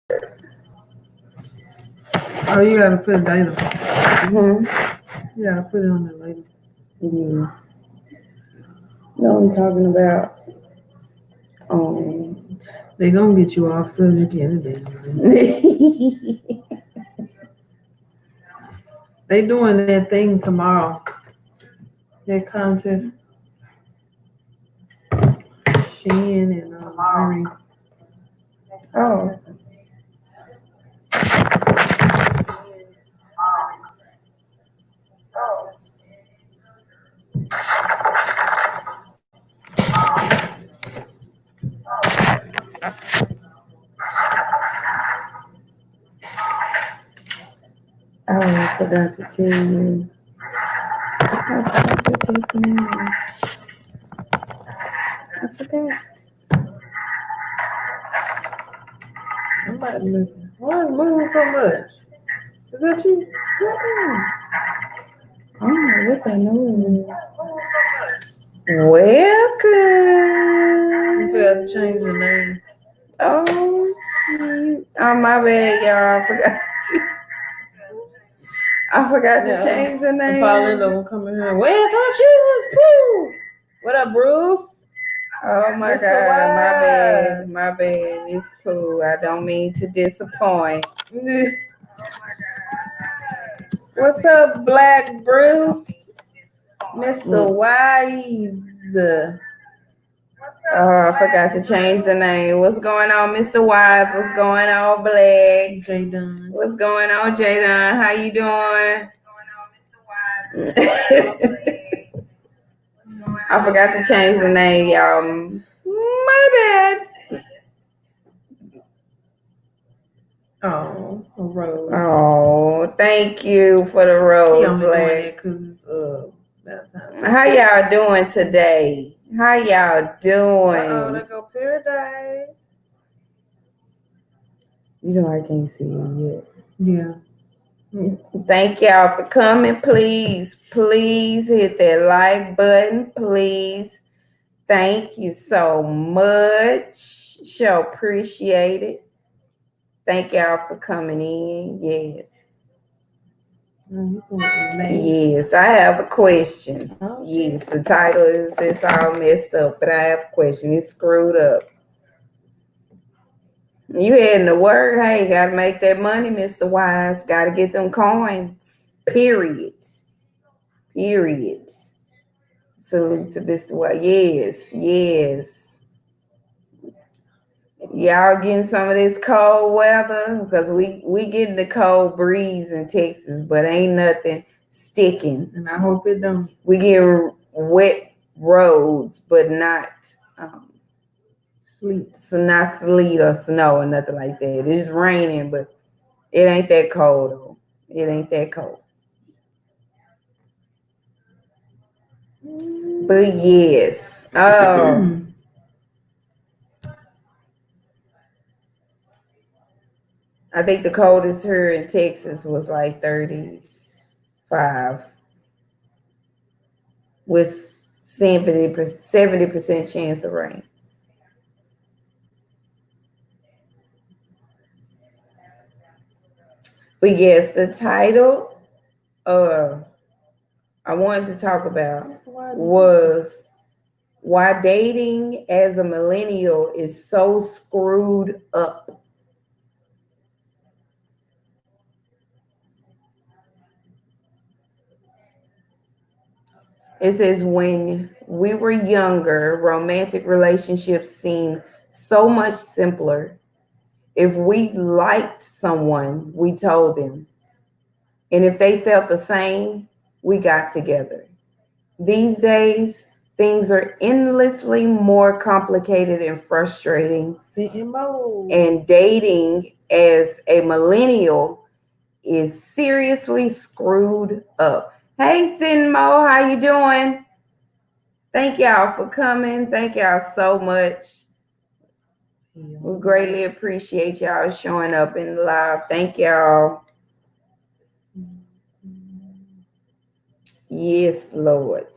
Oh, you gotta put it later. Mm-hmm. You gotta put it on there later. Yeah. No, I'm talking about. They gonna get you off subject anyway. They doing that thing tomorrow. That contest. Shin and Murray. Oh. I forgot to tell you. I forgot. Somebody looking. Why is moving so much? Is that you? I don't know what that noise is. Welcome. You forgot to change the name. Oh, shoot. Oh, my bad, y'all. I forgot to change the name. Paulina will come in here. Well, I thought you was Pooh. What up, Bruce? Oh my Mr. God, my Wise. bad. My bad. It's cool. I don't mean to disappoint. What's up, Black Bruce? Mr. Wise. Oh, I forgot to change the name. What's going on, Mr. Wise? What's going on, Black? J-Don. What's going on, J-Don? How you doing? I forgot to change the name, y'all. My bad. Oh, a rose. Oh, thank you for the rose, Black. How y'all doing today? How y'all doing? Oh, there go Paradise. You know I can't see it yet. Yeah. Thank y'all for coming. Please hit that like button. Please. Thank you so much. Sure appreciate it. Thank y'all for coming in. Yes. Yes, I have a question. Okay. Yes, the title is it's all messed up, but I have a question. It's screwed up. You heading to work? Hey, gotta make that money, Mr. Wise. Gotta get them coins. Period. Salute to Mr. Wise. Yes. Y'all getting some of this cold weather? Because we getting the cold breeze in Texas, but ain't nothing sticking. And I hope it don't. We get wet roads, but not sleet. So not sleet or snow or nothing like that. It's raining, but it ain't that cold though. It ain't that cold. But yes. I think the coldest here in Texas was like 35 with 70% chance of rain. But yes, the title I wanted to talk about was why dating as a millennial is so screwed up. It says, when we were younger, romantic relationships seemed so much simpler. If we liked someone, we told them. And if they felt the same, we got together. These days, things are endlessly more complicated and frustrating. And dating as a millennial is seriously screwed up. Hey, Sinmo, how you doing? Thank y'all for coming. Thank y'all so much. We greatly appreciate y'all showing up in the live. Thank y'all. Yes, Lord.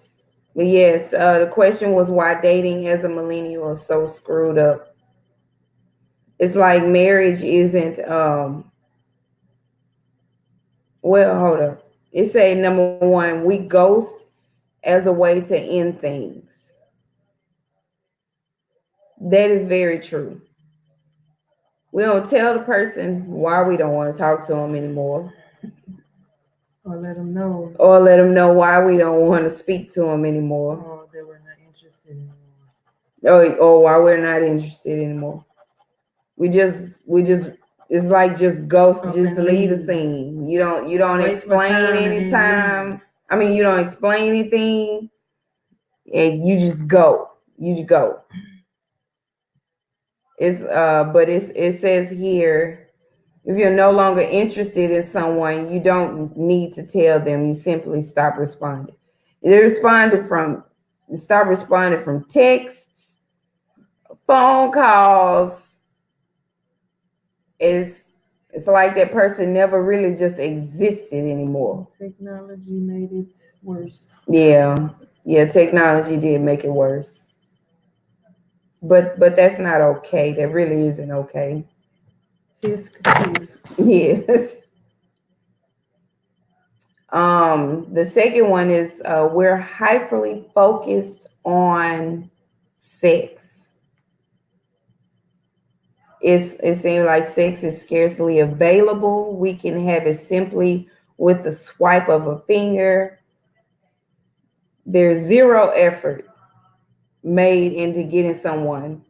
But yes, the question was why dating as a millennial is so screwed up. it's like marriage isn't well, hold up. It say number one, we ghost as a way to end things. That is very true. We don't tell the person why we don't want to talk to them anymore, Or let them know. or let them know why we don't want to speak to them anymore, Or they were not interested anymore. or why we're not interested anymore. We just it's like just ghost, Up just and leave the leave. scene. You don't Waste my explain time and then anytime. I mean, you don't explain anything, and you just go. You go. It's but it says here, if you're no longer interested in someone, you don't need to tell them. You simply stop responding. Stop responding from texts, phone calls. It's like that person never really just existed anymore. Technology made it worse. Yeah, technology did make it worse. But that's not okay. That really isn't okay. Tisk tisk. Yes. The second one is we're hyperly focused on sex. It seems like sex is scarcely available. We can have it simply with the swipe of a finger. There's zero effort made into getting someone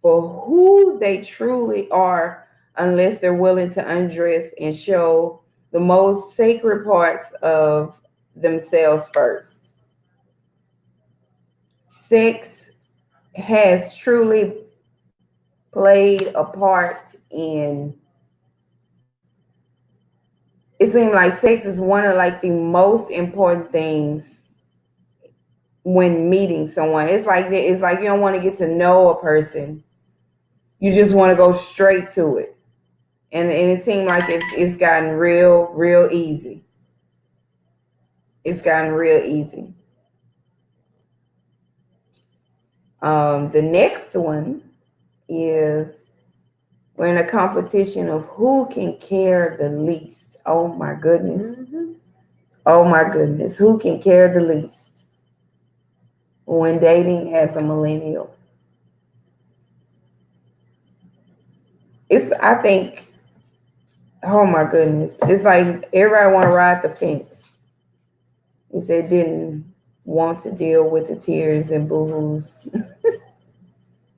for who they truly are unless they're willing to undress and show the most sacred parts of themselves first. Sex has truly played a part in, it seems like sex is one of like the most important things when meeting someone. It's like you don't want to get to know a person. You just want to go straight to it. And it seemed like it's gotten real easy. It's gotten real easy. The next one is we're in a competition of who can care the least. Oh my goodness. Mm-hmm. Oh my goodness. Who can care the least when dating as a millennial? I think, oh my goodness. It's like everybody want to ride the fence. He said didn't want to deal with the tears and boo-hoos.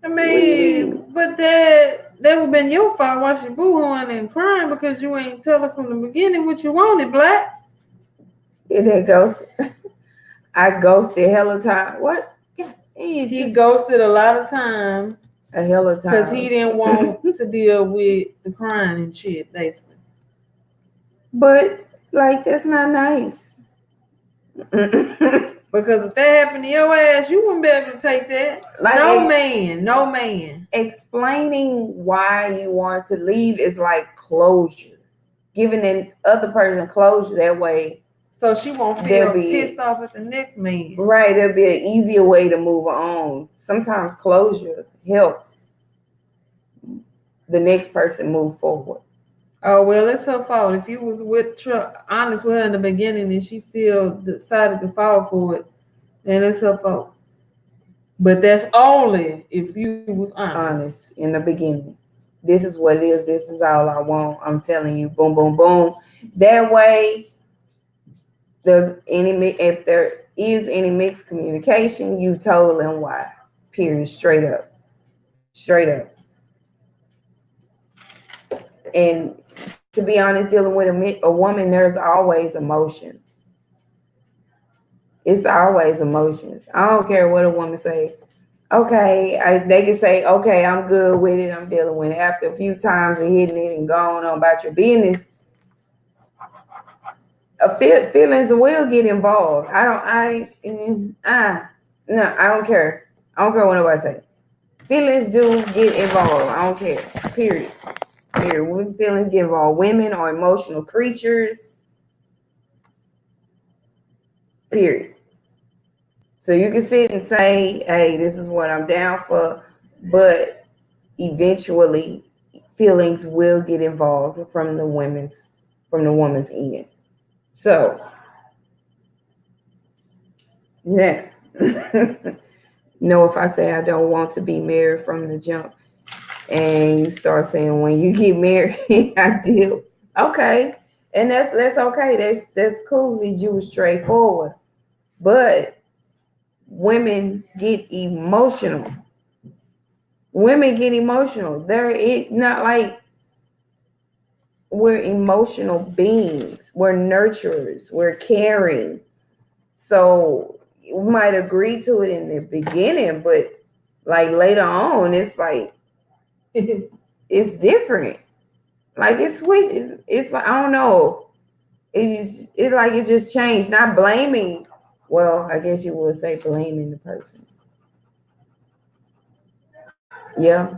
I mean, but that would have been your fault why she boo-hooing and crying because you ain't tell her from the beginning what you wanted, Black. And then goes, I ghosted hella time. What? He ghosted a lot of times. A hella time. Because he didn't want to deal with the crying and shit, basically. But, like, that's not nice. Because if that happened to your ass, you wouldn't be able to take that. Like no man. Explaining why you want to leave is like closure. Giving the other person closure that way. So she won't feel pissed off at the next man. Right, there'll be an easier way to move on. Sometimes closure helps the next person move forward. Oh, well, it's her fault. If you was honest with her in the beginning and she still decided to fall for it, then it's her fault. But that's only if you was honest in the beginning. This is what it is. This is all I want. I'm telling you, boom, boom, boom. That way, if there is any mixed communication, you told them why. Period. Straight up. And to be honest, dealing with a woman, there's always emotions. It's always emotions. I don't care what a woman say. Okay, they can say, okay, I'm good with it. I'm dealing with it. After a few times of hitting it and going on about your business, feelings will get involved. I don't care. I don't care what nobody say. Feelings do get involved. I don't care. Period. When feelings get involved, women are emotional creatures. Period. So you can sit and say, hey, this is what I'm down for, but eventually feelings will get involved from the woman's end. So yeah. No, if I say I don't want to be married from the jump, and you start saying when you get married, I do. Okay. And that's okay. That's cool because you were straightforward. But women get emotional. Women get emotional. It's not like we're emotional beings. We're nurturers. We're caring. So we might agree to it in the beginning, but like later on, it's like it's different. Like it's sweet. It's like I don't know. It just changed. Not blaming. Well, I guess you would say blaming the person. Yeah.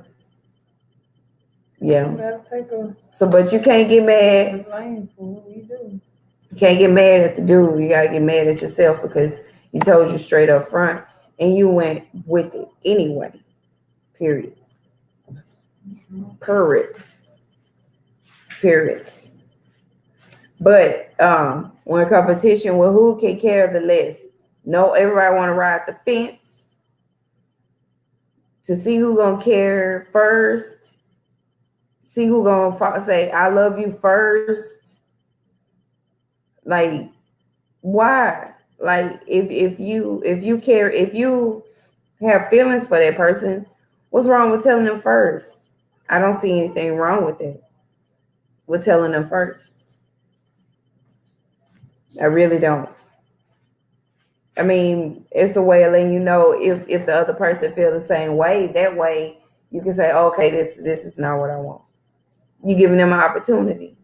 Yeah. You gotta take a So, but you can't get mad. blame for what we do. You can't get mad at the dude. You gotta get mad at yourself because he told you straight up front and you went with it anyway. Period. Period. But when competition with who can carry the less. No, everybody want to ride the fence to see who gonna care first. See who gonna say I love you first. Like, why? Like, if you care, if you have feelings for that person, what's wrong with telling them first? I don't see anything wrong with that. With telling them first. I really don't. I mean, it's a way of letting you know if the other person feels the same way. That way, you can say, okay, this is not what I want. You're giving them an opportunity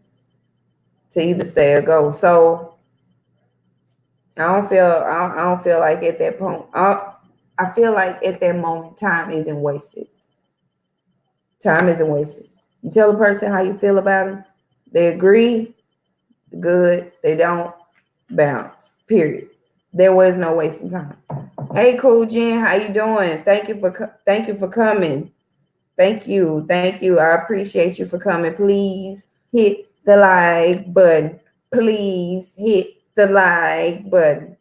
to either stay or go. So I don't feel like at that point. I feel like at that moment, time isn't wasted. Time isn't wasted. You tell a person how you feel about them. They agree, good. They don't, bounce. Period. There was no wasting time. Hey, Cool Jen, how you doing? Thank you for coming. Thank you. I appreciate you for coming. Please hit the like button. Please hit the like button.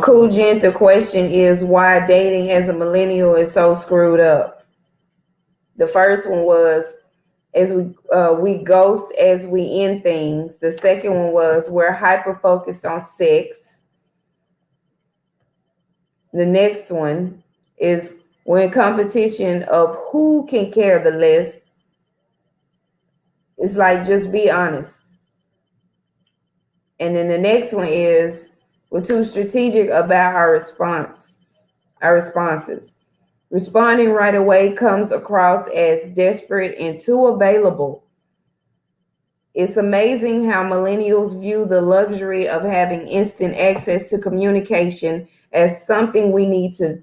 Cool Jen, the question is why dating as a millennial is so screwed up. The first one was as we ghost as we end things. The second one was we're hyper focused on sex. The next one is we're in competition of who can care the less. It's like just be honest. And then the next one is we're too strategic about our responses. Responding right away comes across as desperate and too available. It's amazing how millennials view the luxury of having instant access to communication as something we need to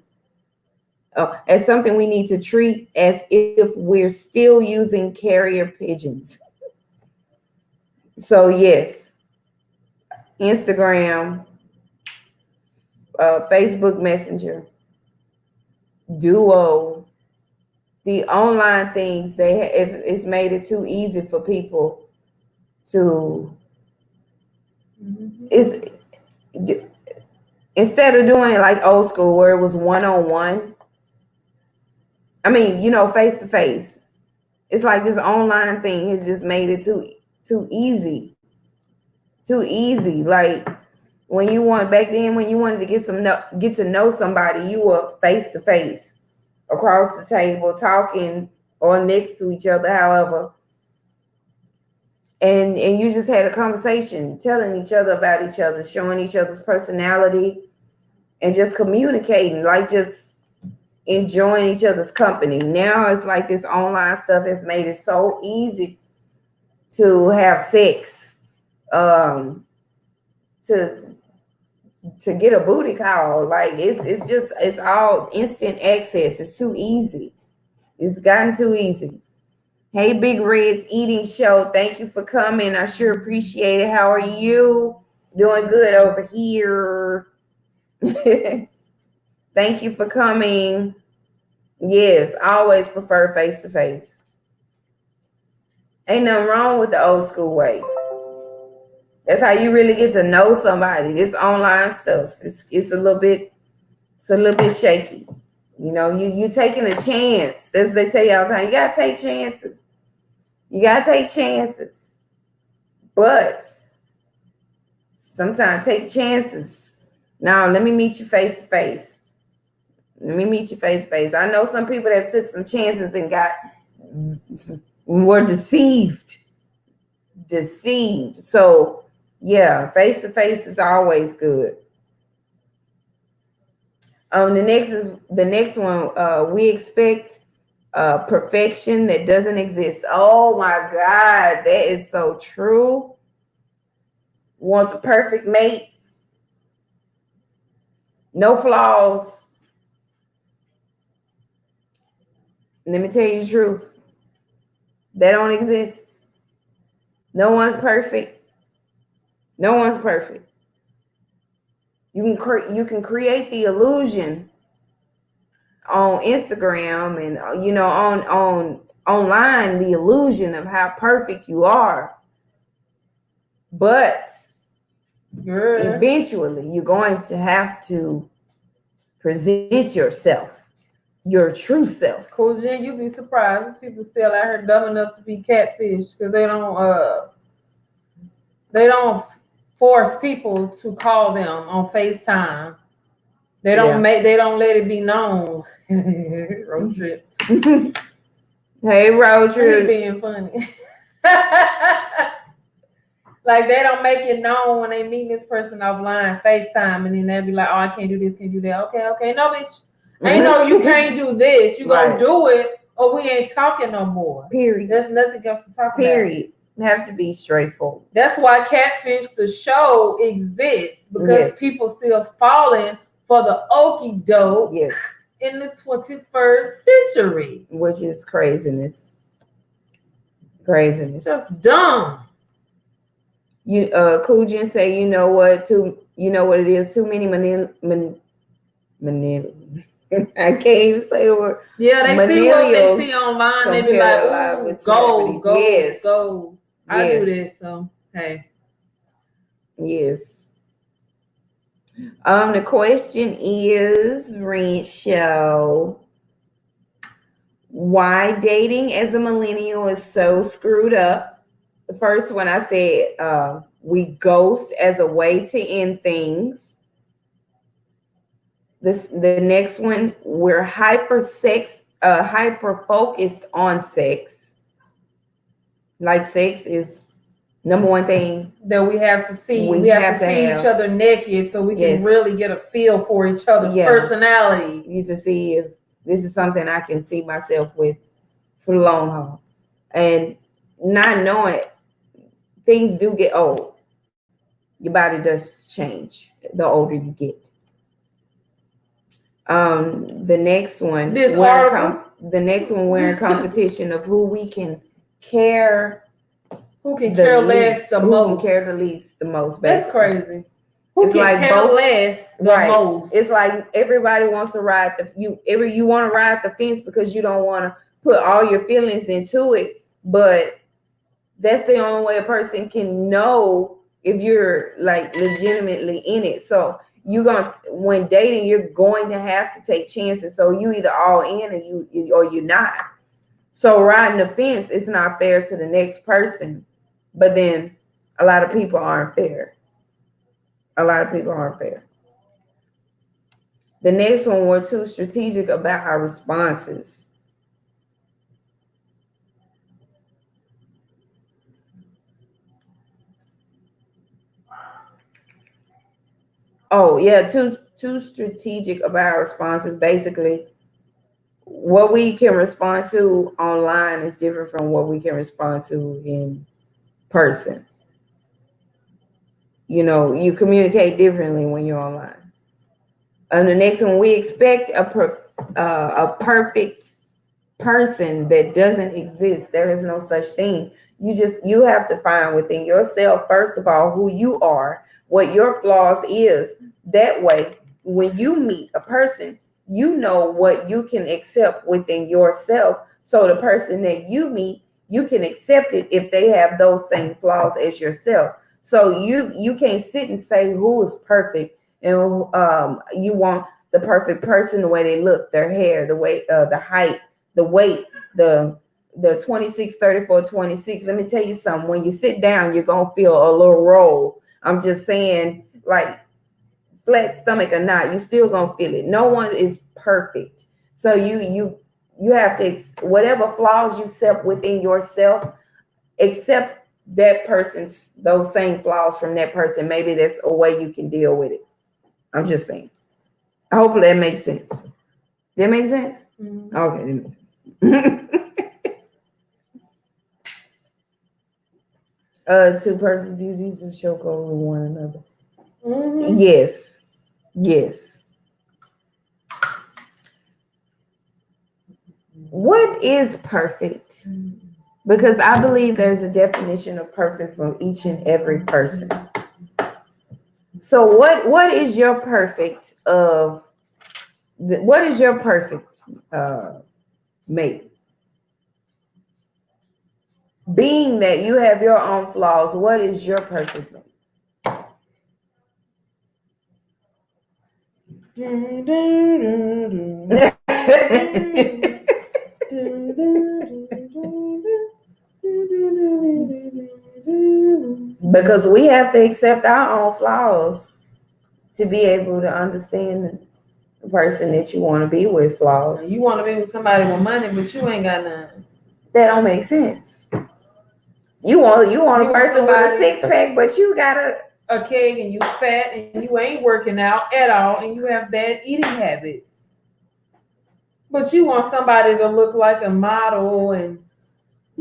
treat as if we're still using carrier pigeons. So yes, Instagram, Facebook Messenger, Duo, the online things, it's made it too easy for people to instead of doing it like old school where it was one-on-one, I mean, face to face, it's like this online thing has just made it too easy. Like when you wanted to get to know somebody, you were face to face across the table talking or next to each other, however. And you just had a conversation, telling each other about each other, showing each other's personality, and just communicating, like just enjoying each other's company. Now it's like this online stuff has made it so easy to have sex, to get a booty call. Like it's all instant access. It's too easy. It's gotten too easy. Hey, Big Red's Eating Show. Thank you for coming. I sure appreciate it. How are you? Doing good over here. Thank you for coming. Yes, I always prefer face-to-face. Ain't nothing wrong with the old school way. That's how you really get to know somebody. This online stuff, it's a little bit shaky. You know, you taking a chance. That's what they tell you all the time. You gotta take chances. You gotta take chances. But sometimes take chances. Now, let me meet you face to face. Let me meet you face to face. I know some people that took some chances and were deceived. So yeah, face to face is always good. The next one. We expect perfection that doesn't exist. Oh my God, that is so true. Want the perfect mate, no flaws. Let me tell you the truth. They don't exist. No one's perfect. No one's perfect. You can create the illusion on Instagram and on online, the illusion of how perfect you are. But eventually you're going to have to present yourself, your true self. Cool, Jen, you'd be surprised. People still out here dumb enough to be catfish because they don't force people to call them on FaceTime. They don't let it be known. Road trip. Hey, road trip. He being funny. Like they don't make it known when they meet this person offline, FaceTime, and then they'll be like, "Oh, I can't do this, can't do that." Okay, no, bitch. Ain't no, you can't do this. You gonna do it, or we ain't talking no more. Period. There's nothing else to talk about. Period. You have to be straightforward. That's why Catfish the show exists, because people still falling for the okie doke in the 21st century, which is craziness. Just dumb. Kujin say, you know what it is, too many I can't even say the word. Yeah, they see what they see online. They be like, "Ooh, go." I do that, so hey. Yes. The question is, Ranch Show, why dating as a millennial is so screwed up. The first one I said, we ghost as a way to end things. The next one, we're hyper focused on sex. Like sex is number one thing that we have to see. We have to see each other naked so we can really get a feel for each other's personality. You to see if this is something I can see myself with for the long haul. And not knowing, things do get old. Your body does change the older you get. The next one, we're in competition of who we can care. Who can care less the most? Who can care the least the most? Basically. That's crazy. Who can care less the most? It's like everybody wants to ride you want to ride the fence because you don't want to put all your feelings into it, but that's the only way a person can know if you're like legitimately in it. So when dating, you're going to have to take chances. So you either all in or you're not. So riding the fence, it's not fair to the next person. But then a lot of people aren't fair. The next one, we're too strategic about our responses. Oh, yeah, too strategic about our responses. Basically, what we can respond to online is different from what we can respond to in person. You communicate differently when you're online. And the next one, we expect a perfect person that doesn't exist. There is no such thing. You have to find within yourself, first of all, who you are, what your flaws is. That way, when you meet a person, you know what you can accept within yourself. So the person that you meet, you can accept it if they have those same flaws as yourself. So you can't sit and say who is perfect, and you want the perfect person, the way they look, their hair, the way, the height, the weight, the 26, 34, 26. Let me tell you something. When you sit down, you're gonna feel a little roll. I'm just saying, like, flat stomach or not, you still gonna feel it. No one is perfect. So you have to, whatever flaws you accept within yourself, accept that person's, those same flaws from that person. Maybe that's a way you can deal with it. I'm just saying. Hopefully that makes sense. That makes sense? Mm-hmm. Okay, that makes sense. Two perfect beauties of choke over one another. Mm-hmm. Yes. Yes. What is perfect? Because I believe there's a definition of perfect from each and every person. So what is your perfect what is your perfect mate? Being that you have your own flaws, what is your perfect mate? Because we have to accept our own flaws to be able to understand the person that you want to be with flaws. You want to be with somebody with money, but you ain't got none. That don't make sense. You want a person with a six pack, but you got a keg and you fat and you ain't working out at all and you have bad eating habits. But you want somebody to look like a model and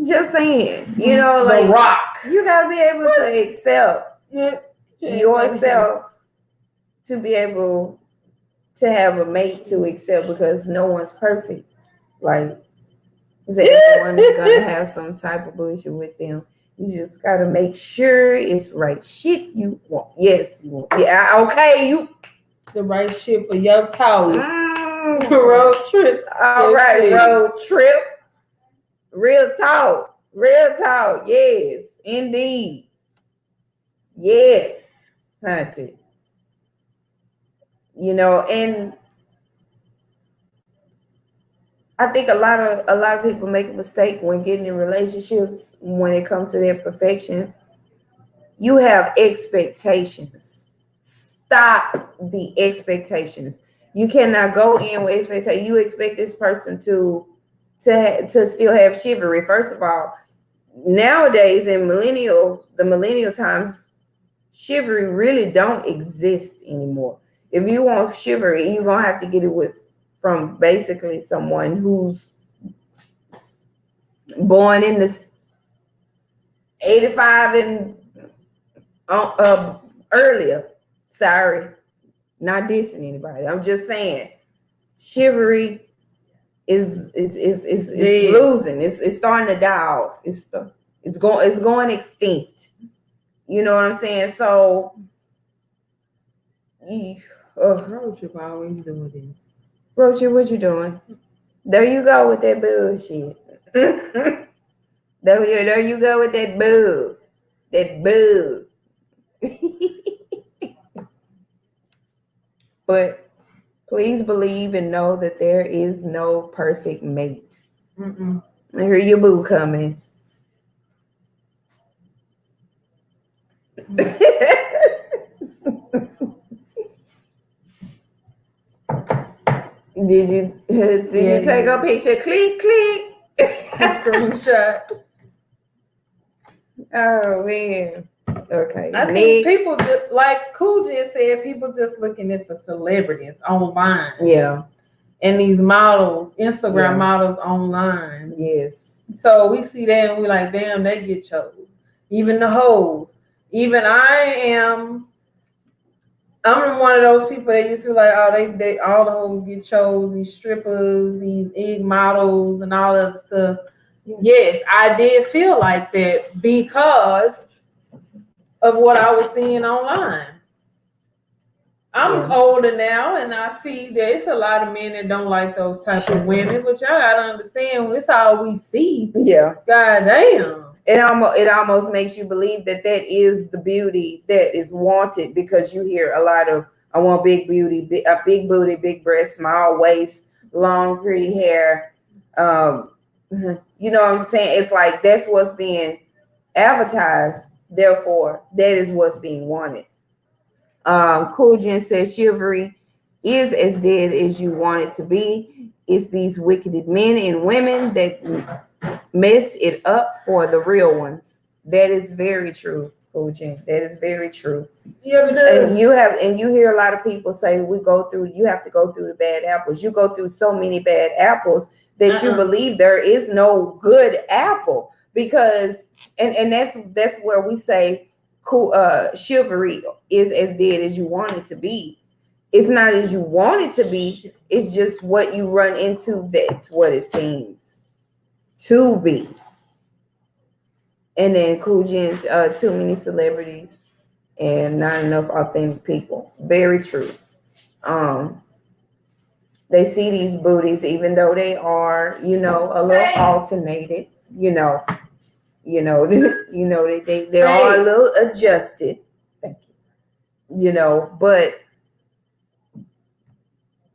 just saying, you know, the like Rock. You gotta be able to accept yourself to be able to have a mate to accept, because no one's perfect. Like, everyone is gonna have some type of bullshit with them. You just gotta make sure it's right shit you want. Yes, you want. Yeah, okay, you the right shit for your toes. Road trip. All right, road trip. Real talk. Real talk. Yes, indeed. Yes, hunted. You know, and I think a lot of people make a mistake when getting in relationships when it comes to their perfection. You have expectations. Stop the expectations. You cannot go in with expectations. You expect this person to still have chivalry. First of all, nowadays in the millennial times, chivalry really don't exist anymore. If you want chivalry, you're gonna have to get it from basically someone who's born in the 85 and earlier. Sorry, not dissing anybody. I'm just saying chivalry is losing. It's starting to die off. It's going extinct. You know what I'm saying? So road trip always doing this. Road trip, what you doing? There you go with that bullshit. there you go with that boo. That boo. But please believe and know that there is no perfect mate. I hear your boo coming. Did you take a picture? Click. Screenshot. Oh man. Okay. I think people just, like Cool just said, people just looking at the celebrities online. Yeah. And these models, Instagram models online. Yes. So we see that and we're like, damn, they get chose. Even the hoes. Even I'm one of those people that used to be like, oh, they all the hoes get chose, these strippers, these egg models, and all that stuff. Yeah. Yes, I did feel like that because of what I was seeing online. I'm older now, and I see there's a lot of men that don't like those type of women. But y'all gotta understand, it's all we see. Yeah. God damn. It almost makes you believe that is the beauty that is wanted, because you hear a lot of, I want big beauty, a big booty, big breast, small waist, long pretty hair. You know what I'm saying? It's like that's what's being advertised. Therefore, that is what's being wanted. Cool Jen says chivalry is as dead as you want it to be. It's these wicked men and women that mess it up for the real ones. That is very true, Cool Jen. That is very true. Yeah, and you hear a lot of people say you have to go through the bad apples. You go through so many bad apples that you believe there is no good apple, because and that's where we say chivalry is as dead as you want it to be. It's not as you want it to be. It's just what you run into. That's what it seems to be. And then Cool Jen's too many celebrities and not enough authentic people. Very true. They see these booties, even though they are, a little alternated, they are a little adjusted. Thank you. But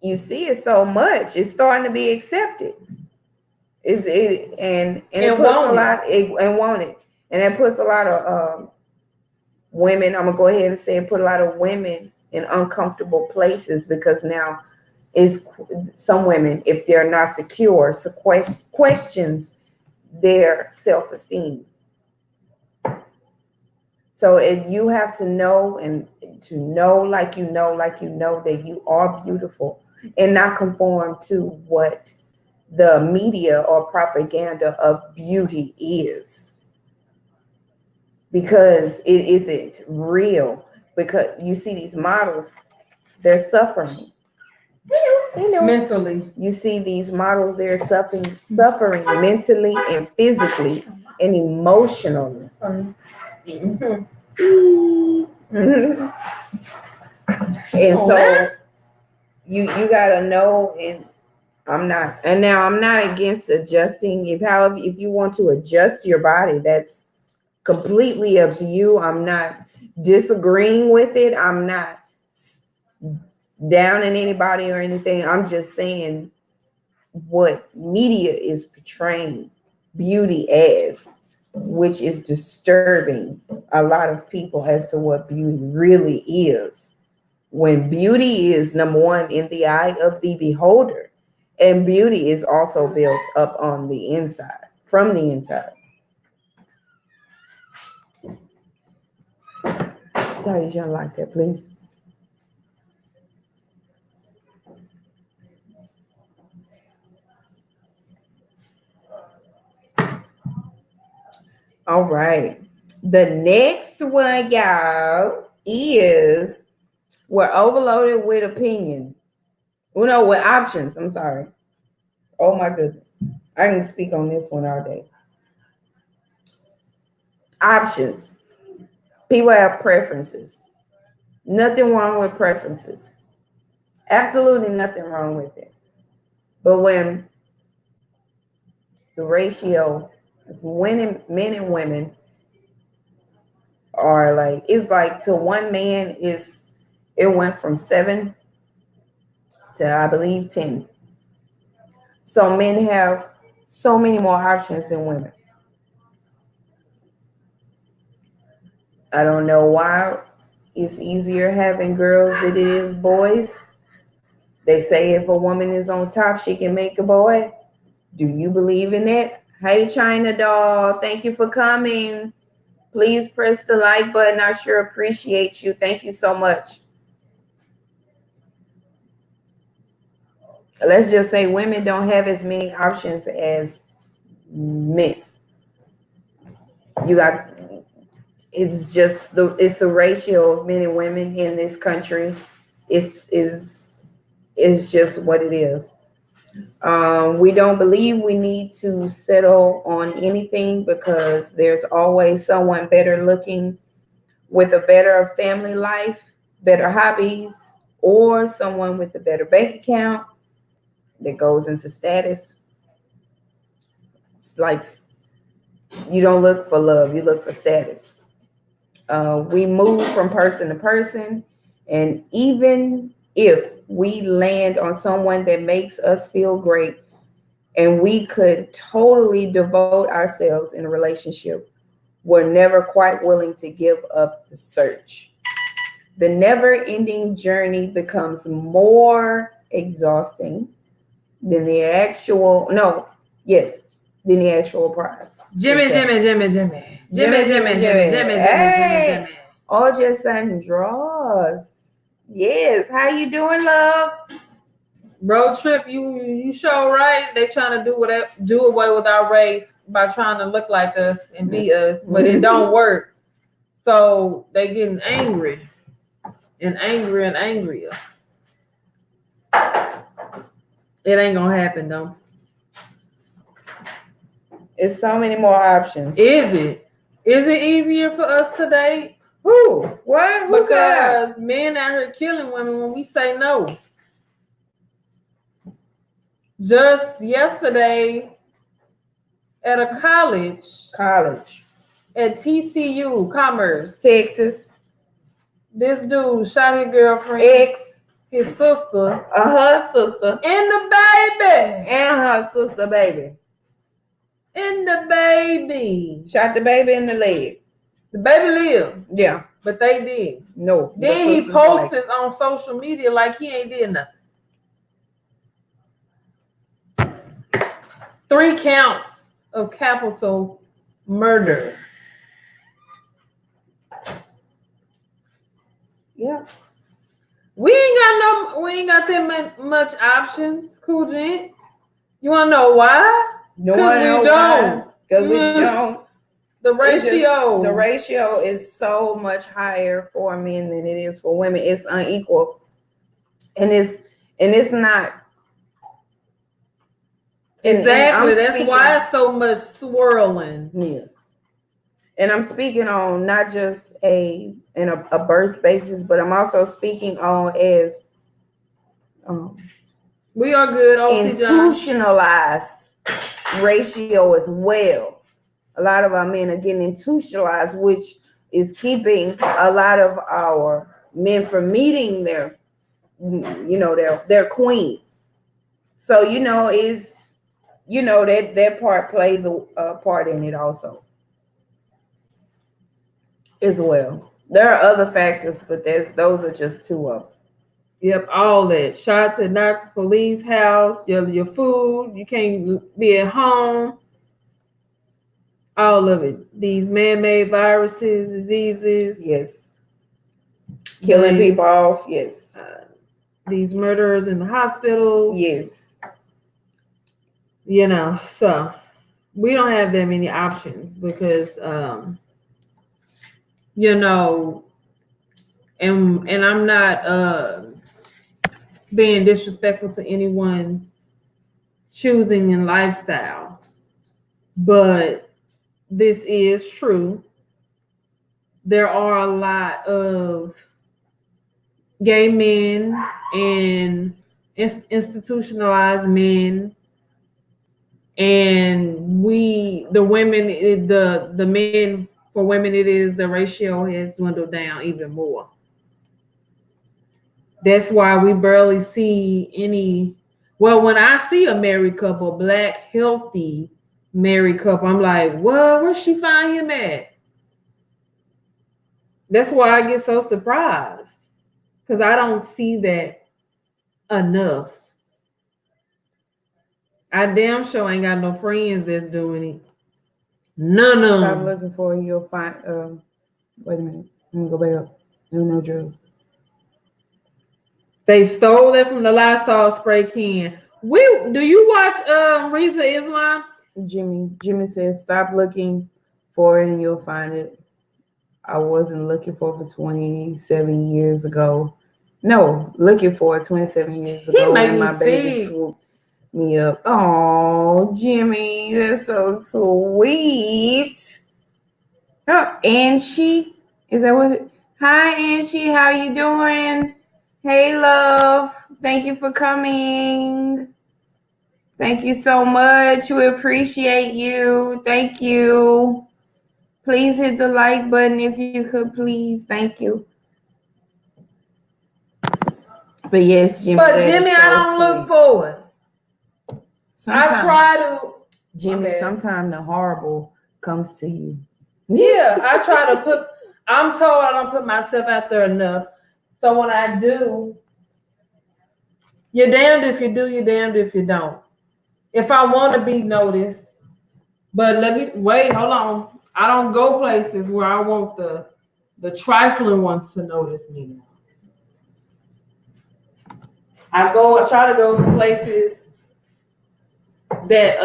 you see it so much, it's starting to be accepted. And it puts a lot and want it. And it puts a lot of women, I'm gonna go ahead and say it put a lot of women in uncomfortable places, because now is some women, if they're not secure, questions their self-esteem. So you have to know, and to know like you know that you are beautiful, and not conform to what the media or propaganda of beauty is, because it isn't real. Because you see these models, they're suffering. Mentally. You see these models, they're suffering mentally and physically and emotionally. And so you gotta know, and I'm not against adjusting. If you want to adjust your body, that's completely up to you. I'm not disagreeing with it. I'm not downing anybody or anything. I'm just saying what media is portraying beauty as, which is disturbing a lot of people as to what beauty really is. When beauty is, number one, in the eye of the beholder, and beauty is also built up on the inside, from the inside. Daddy, you don't like that, please. All right. The next one, y'all, is we're overloaded with opinions. Well, no, with options. I'm sorry. Oh my goodness. I can speak on this one all day. Options. People have preferences. Nothing wrong with preferences. Absolutely nothing wrong with it. But when the ratio of men and women are like, it's like to one man it went from 7 to, I believe, 10. So men have so many more options than women. I don't know why it's easier having girls than it is boys. They say if a woman is on top, she can make a boy. Do you believe in it? Hey, China doll, thank you for coming. Please press the like button. I sure appreciate you. Thank you so much. Let's just say women don't have as many options as men. It's the ratio of men and women in this country. Is just what it is. We don't believe we need to settle on anything, because there's always someone better looking with a better family life, better hobbies, or someone with a better bank account that goes into status. It's like you don't look for love, you look for status. We move from person to person, and even if we land on someone that makes us feel great, and we could totally devote ourselves in a relationship, we're never quite willing to give up the search. The never-ending journey becomes more exhausting than the actual prize. Jimmy. Hey, OJ Sandros. Yes, how you doing, love? Road trip, you show right. They trying to do away with our race by trying to look like us and be us, but it don't work. So they getting angry and angrier and angrier. It ain't gonna happen though. It's so many more options. Is it? Is it easier for us today? Who? What? Who's that? Because men out here killing women when we say no. Just yesterday at a college at TCU Commerce, Texas, this dude shot his girlfriend, his sister, her sister, and the baby, and her sister baby. And the baby. Shot the baby in the leg. The baby lived. Yeah. But they did. No. Then he posted on social media like he ain't did nothing. 3 counts of capital murder. Yeah. We ain't got that much options, Cool Gent. You wanna know why? No, we don't. Because we don't. The ratio is so much higher for men than it is for women. It's unequal, and it's not. Exactly. That's why it's so much swirling. Yes, and I'm speaking on not just a birth basis, but I'm also speaking on as we are good institutionalized ratio as well. A lot of our men are getting institutionalized, which is keeping a lot of our men from meeting their queen. So that part plays a part in it also as well. There are other factors, but those are just 2 of them. Yep, all that. Shots at Knox police house, your food, you can't be at home. All of it. These man-made viruses, diseases. Yes. Killing people off. Yes. These murderers in the hospitals. Yes. So we don't have that many options because, and I'm not being disrespectful to anyone's choosing and lifestyle, but this is true. There are a lot of gay men and institutionalized men, and the men for women, the ratio has dwindled down even more. That's why we barely see any. Well, when I see a married couple, Black, healthy married couple, I'm like, well, where she find him at? That's why I get so surprised, because I don't see that enough. I damn sure ain't got no friends that's doing it. None of them. Stop looking for it, you'll find. Wait a minute. Let me go back up. No drugs. They stole that from the Lysol spray can. Do you watch Reza Islam? Jimmy says, stop looking for it and you'll find it. I wasn't looking for it for 27 years ago. No, looking for it 27 years ago when my baby swooped me up. Oh, Jimmy, that's so sweet. Oh, Angie, is that what? Hi, Angie, how you doing? Hey, love. Thank you for coming. Thank you so much. We appreciate you. Thank you. Please hit the like button if you could, please. Thank you. But yes, Jimmy. But Jimmy, I don't look forward. I try to. Jimmy, sometimes the horrible comes to you. Yeah, I try to put. I'm told I don't put myself out there enough. So when I do, you're damned if you do, you're damned if you don't. If I want to be noticed, but hold on. I don't go places where I want the trifling ones to notice me. I try to go to places that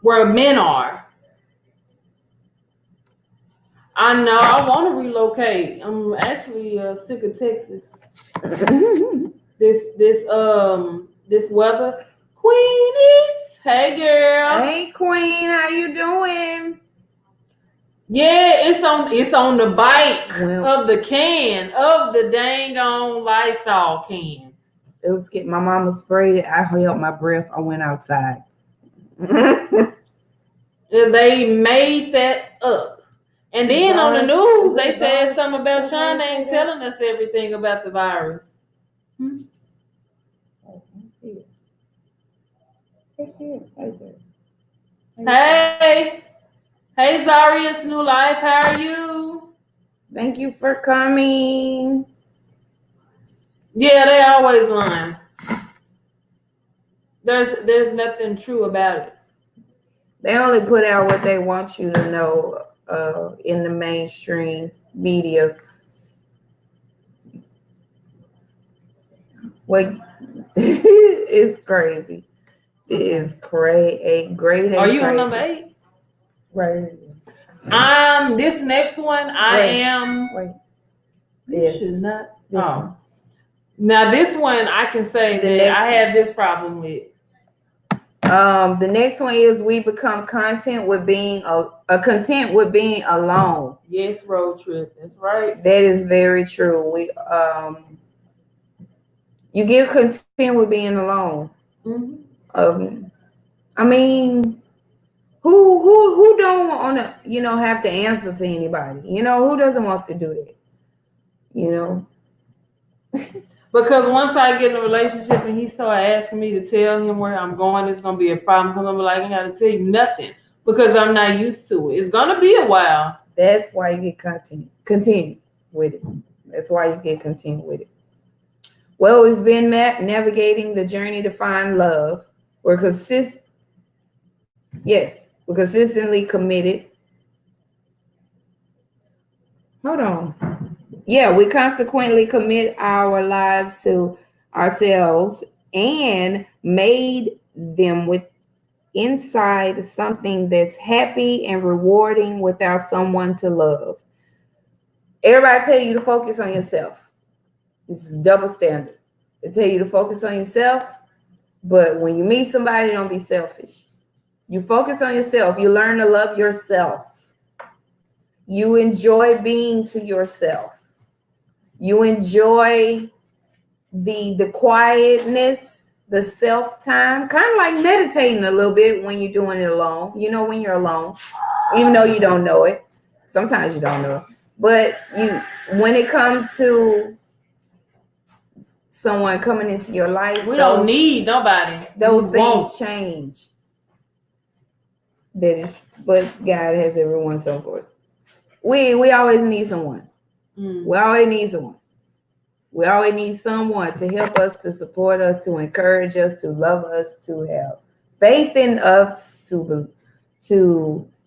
where men are. I know I want to relocate. I'm actually sick of Texas. This weather. Queenies, hey girl. Hey Queen, how you doing? Yeah, it's on the bike of the can of the dang on Lysol can. It was getting my mama sprayed it. I held my breath. I went outside. They made that up. And then on the news, they said something about China ain't telling us everything about the virus. Hey, Zarius New Life, how are you? Thank you for coming. Yeah, they always lying. There's nothing true about it. They only put out what they want you to know in the mainstream media. What it's crazy. It is great. Are you on number 8? Right. This next one, I am. Wait. You should not. Oh. Now this one, I can say that I have this problem with. The next one is we become content with being content with being alone. Yes, road trip. That's right. That is very true. We you get content with being alone. Mm-hmm. I mean, who don't want to have to answer to anybody? Who doesn't want to do that? Because once I get in a relationship and he start asking me to tell him where I'm going, it's gonna be a problem. Because I'm like, I gotta tell you nothing because I'm not used to it. It's gonna be a while. That's why you get content with it. That's why you get content with it. Well, we've been navigating the journey to find love. We're consistently committed. Hold on. Yeah, we consequently commit our lives to ourselves and made them with inside something that's happy and rewarding without someone to love. Everybody tell you to focus on yourself. This is double standard. They tell you to focus on yourself, but when you meet somebody, don't be selfish. You focus on yourself. You learn to love yourself. You enjoy being to yourself. You enjoy the quietness, the self-time, kind of like meditating a little bit when you're doing it alone. When you're alone, even though you don't know it. Sometimes you don't know it. But when it comes to someone coming into your life, we don't need nobody. Those things change. But God has everyone so forth. We always need someone. We always need someone. We always need someone to help us, to support us, to encourage us, to love us, to have faith in us, to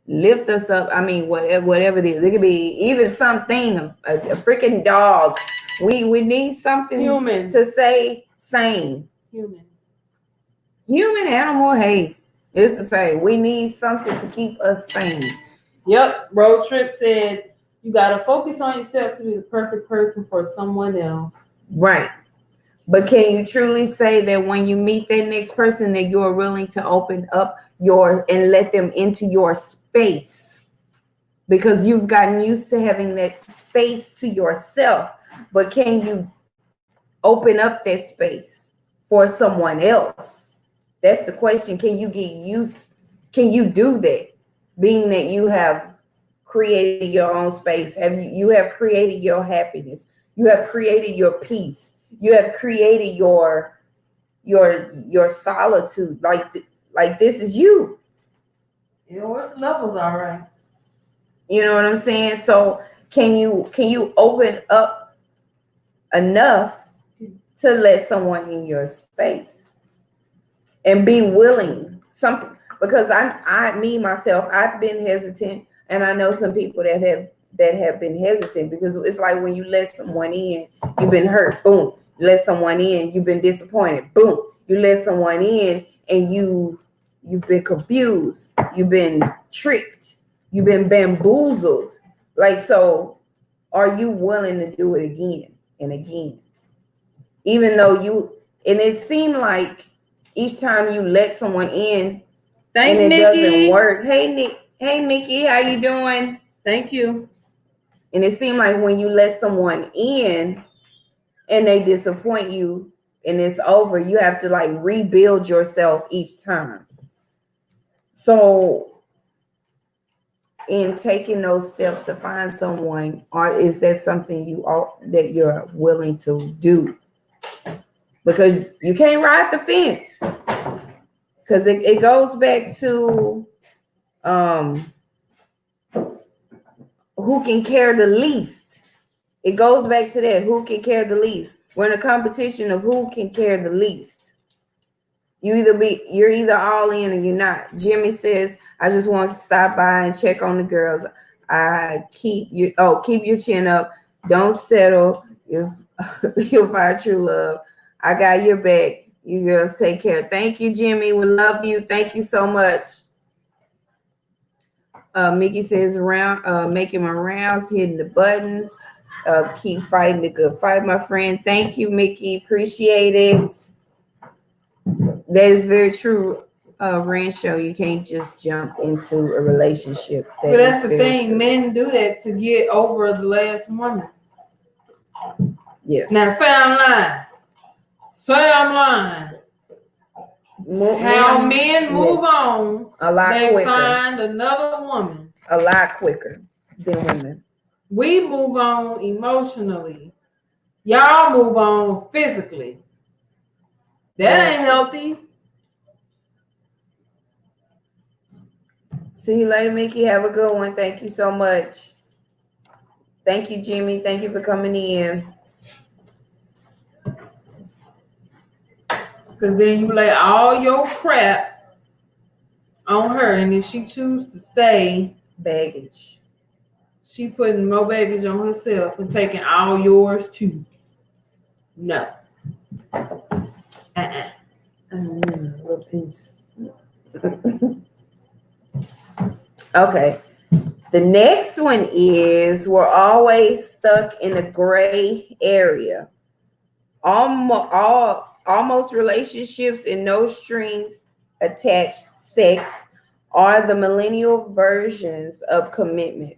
lift us up. I mean, whatever it is. It could be even something, a freaking dog. We need something human to say sane. Human, animal, hey, it's the same. We need something to keep us sane. Yep. Road Trip said you got to focus on yourself to be the perfect person for someone else. Right. But can you truly say that when you meet that next person that you're willing to open up and let them into your space? Because you've gotten used to having that space to yourself. but can you open up that space for someone else? That's the question. Can you get used? Can you do that? Being that you have created your own space, you have created your happiness, you have created your peace, you have created your solitude. Like this is you. You know what's levels, all right. You know what I'm saying? So can you open up enough to let someone in your space and be willing something? Because me myself, I've been hesitant, and I know some people that have been hesitant, because it's like when you let someone in, you've been hurt, boom. You let someone in, you've been disappointed, boom. You let someone in and you've been confused, you've been tricked, you've been bamboozled. Like, so are you willing to do it again and again? Even though and it seemed like each time you let someone in Thank and it Nikki. doesn't work. Hey Mickey, how you doing? Thank you. And it seemed like when you let someone in and they disappoint you and it's over, you have to like rebuild yourself each time. So in taking those steps to find someone, is that something that you're willing to do? Because you can't ride the fence. Because it goes back to who can care the least. It goes back to that, who can care the least. We're in a competition of who can care the least. You're either all in or you're not. Jimmy says, I just want to stop by and check on the girls. Keep your chin up. Don't settle. You'll find true love. I got your back. You girls take care. Thank you, Jimmy. We love you. Thank you so much. Mickey says, making my rounds, hitting the buttons. Keep fighting the good fight, my friend. Thank you, Mickey. Appreciate it. That is very true, Rancho. You can't just jump into a relationship. But that's the thing. True. Men do that to get over the last woman. Yes. Now, say I'm lying. Say I'm lying. How men move on a lot quicker. They find another woman a lot quicker than women. We move on emotionally. Y'all move on physically. That ain't healthy. See you later, Mickey. Have a good one. Thank you so much. Thank you, Jimmy. Thank you for coming in. Because then you lay all your crap on her, and if she chooses to stay, baggage. She putting more baggage on herself and taking all yours too. No. Little piece. Okay. The next one is we're always stuck in a gray area. Almost relationships and no strings attached sex are the millennial versions of commitment.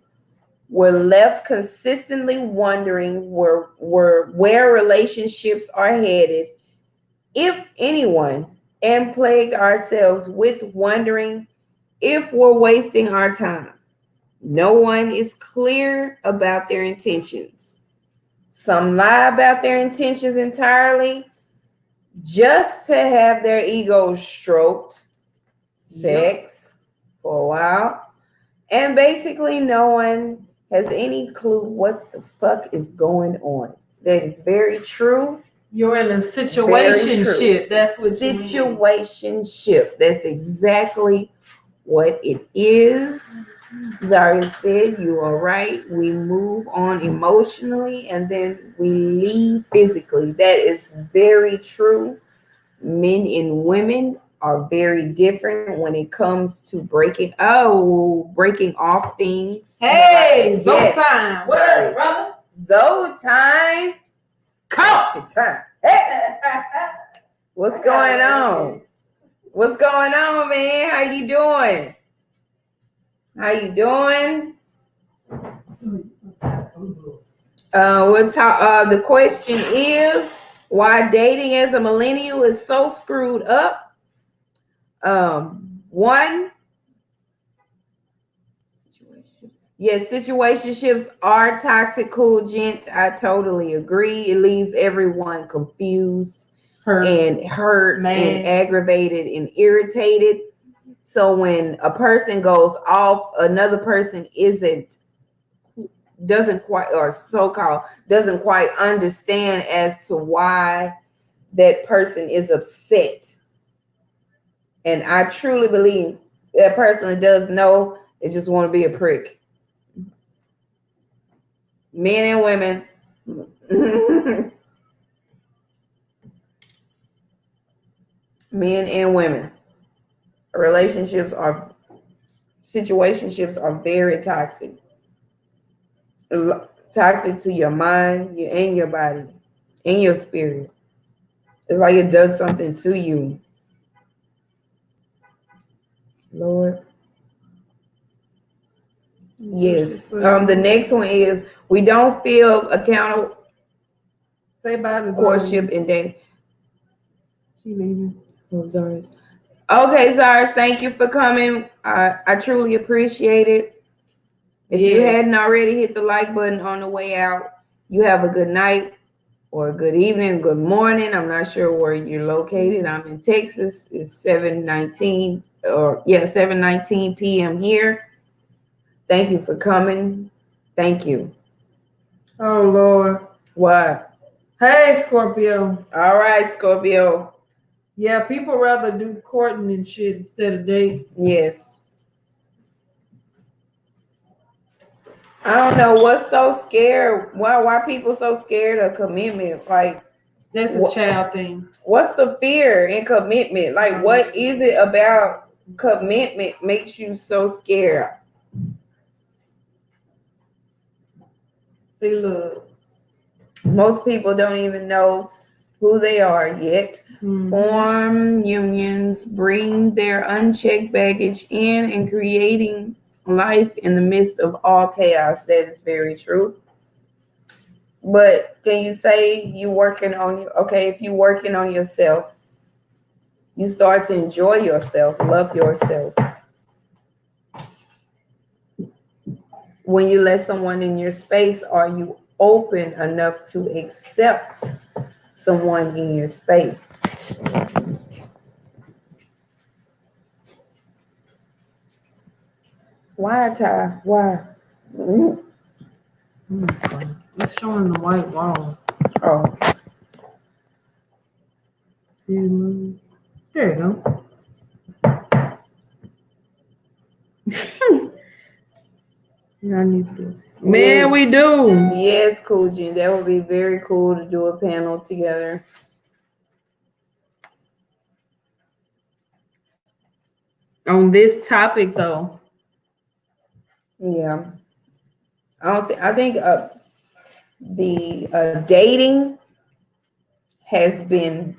We're left consistently wondering where relationships are headed, if anyone, and plagued ourselves with wondering if we're wasting our time. No one is clear about their intentions. Some lie about their intentions entirely just to have their egos stroked, sex for a while, and basically no one has any clue what the fuck is going on. That is very true. You're in a situationship. That's what situationship. That's exactly what it is. Zaria said, you are right. We move on emotionally and then we leave physically. That is very true. Men and women are very different when it comes to breaking off things. Hey, Zoe time. What up, brother? Zoe time. Coffee time. Hey. What's going on? What's going on, man? How you doing? How you doing? We'll talk. The question is why dating as a millennial is so screwed up. One, yes, situationships are toxic. Cool, gent. I totally agree. It leaves everyone confused and hurt and aggravated and irritated. So when a person goes off, another person doesn't quite understand as to why that person is upset. And I truly believe that person that does know, they just want to be a prick. Men and women. Men and women. Situationships are very toxic. Toxic to your mind, and your body, and your spirit. It's like it does something to you. Lord. Yes. The next one is we don't feel accountable. Say bye to courtship and dating. She leaving. Oh, Zaris. Okay, Zaris, thank you for coming. I truly appreciate it. If you hadn't already hit the like button on the way out, you have a good night or a good evening, good morning. I'm not sure where you're located. I'm in Texas. It's 7:19 p.m. here. Thank you for coming. Thank you. Oh, Lord. What? Hey, Scorpio. All right, Scorpio. Yeah, people rather do courting and shit instead of dating. Yes. I don't know what's so scared. Why people so scared of commitment? Like, that's a child thing. What's the fear in commitment? Like, what is it about commitment makes you so scared? See, look. Most people don't even know who they are yet. Mm-hmm. Form unions, bring their unchecked baggage in, and creating life in the midst of all chaos. That is very true. But can you say you working on you? Okay, if you working on yourself, you start to enjoy yourself, love yourself. When you let someone in your space, are you open enough to accept someone in your space? Why, Ty? Why? It's showing the white wall. Oh. There you go. I need to do it. Man, we do. Yes, cool, Jen. That would be very cool to do a panel together. On this topic, though. Yeah. I think the dating has been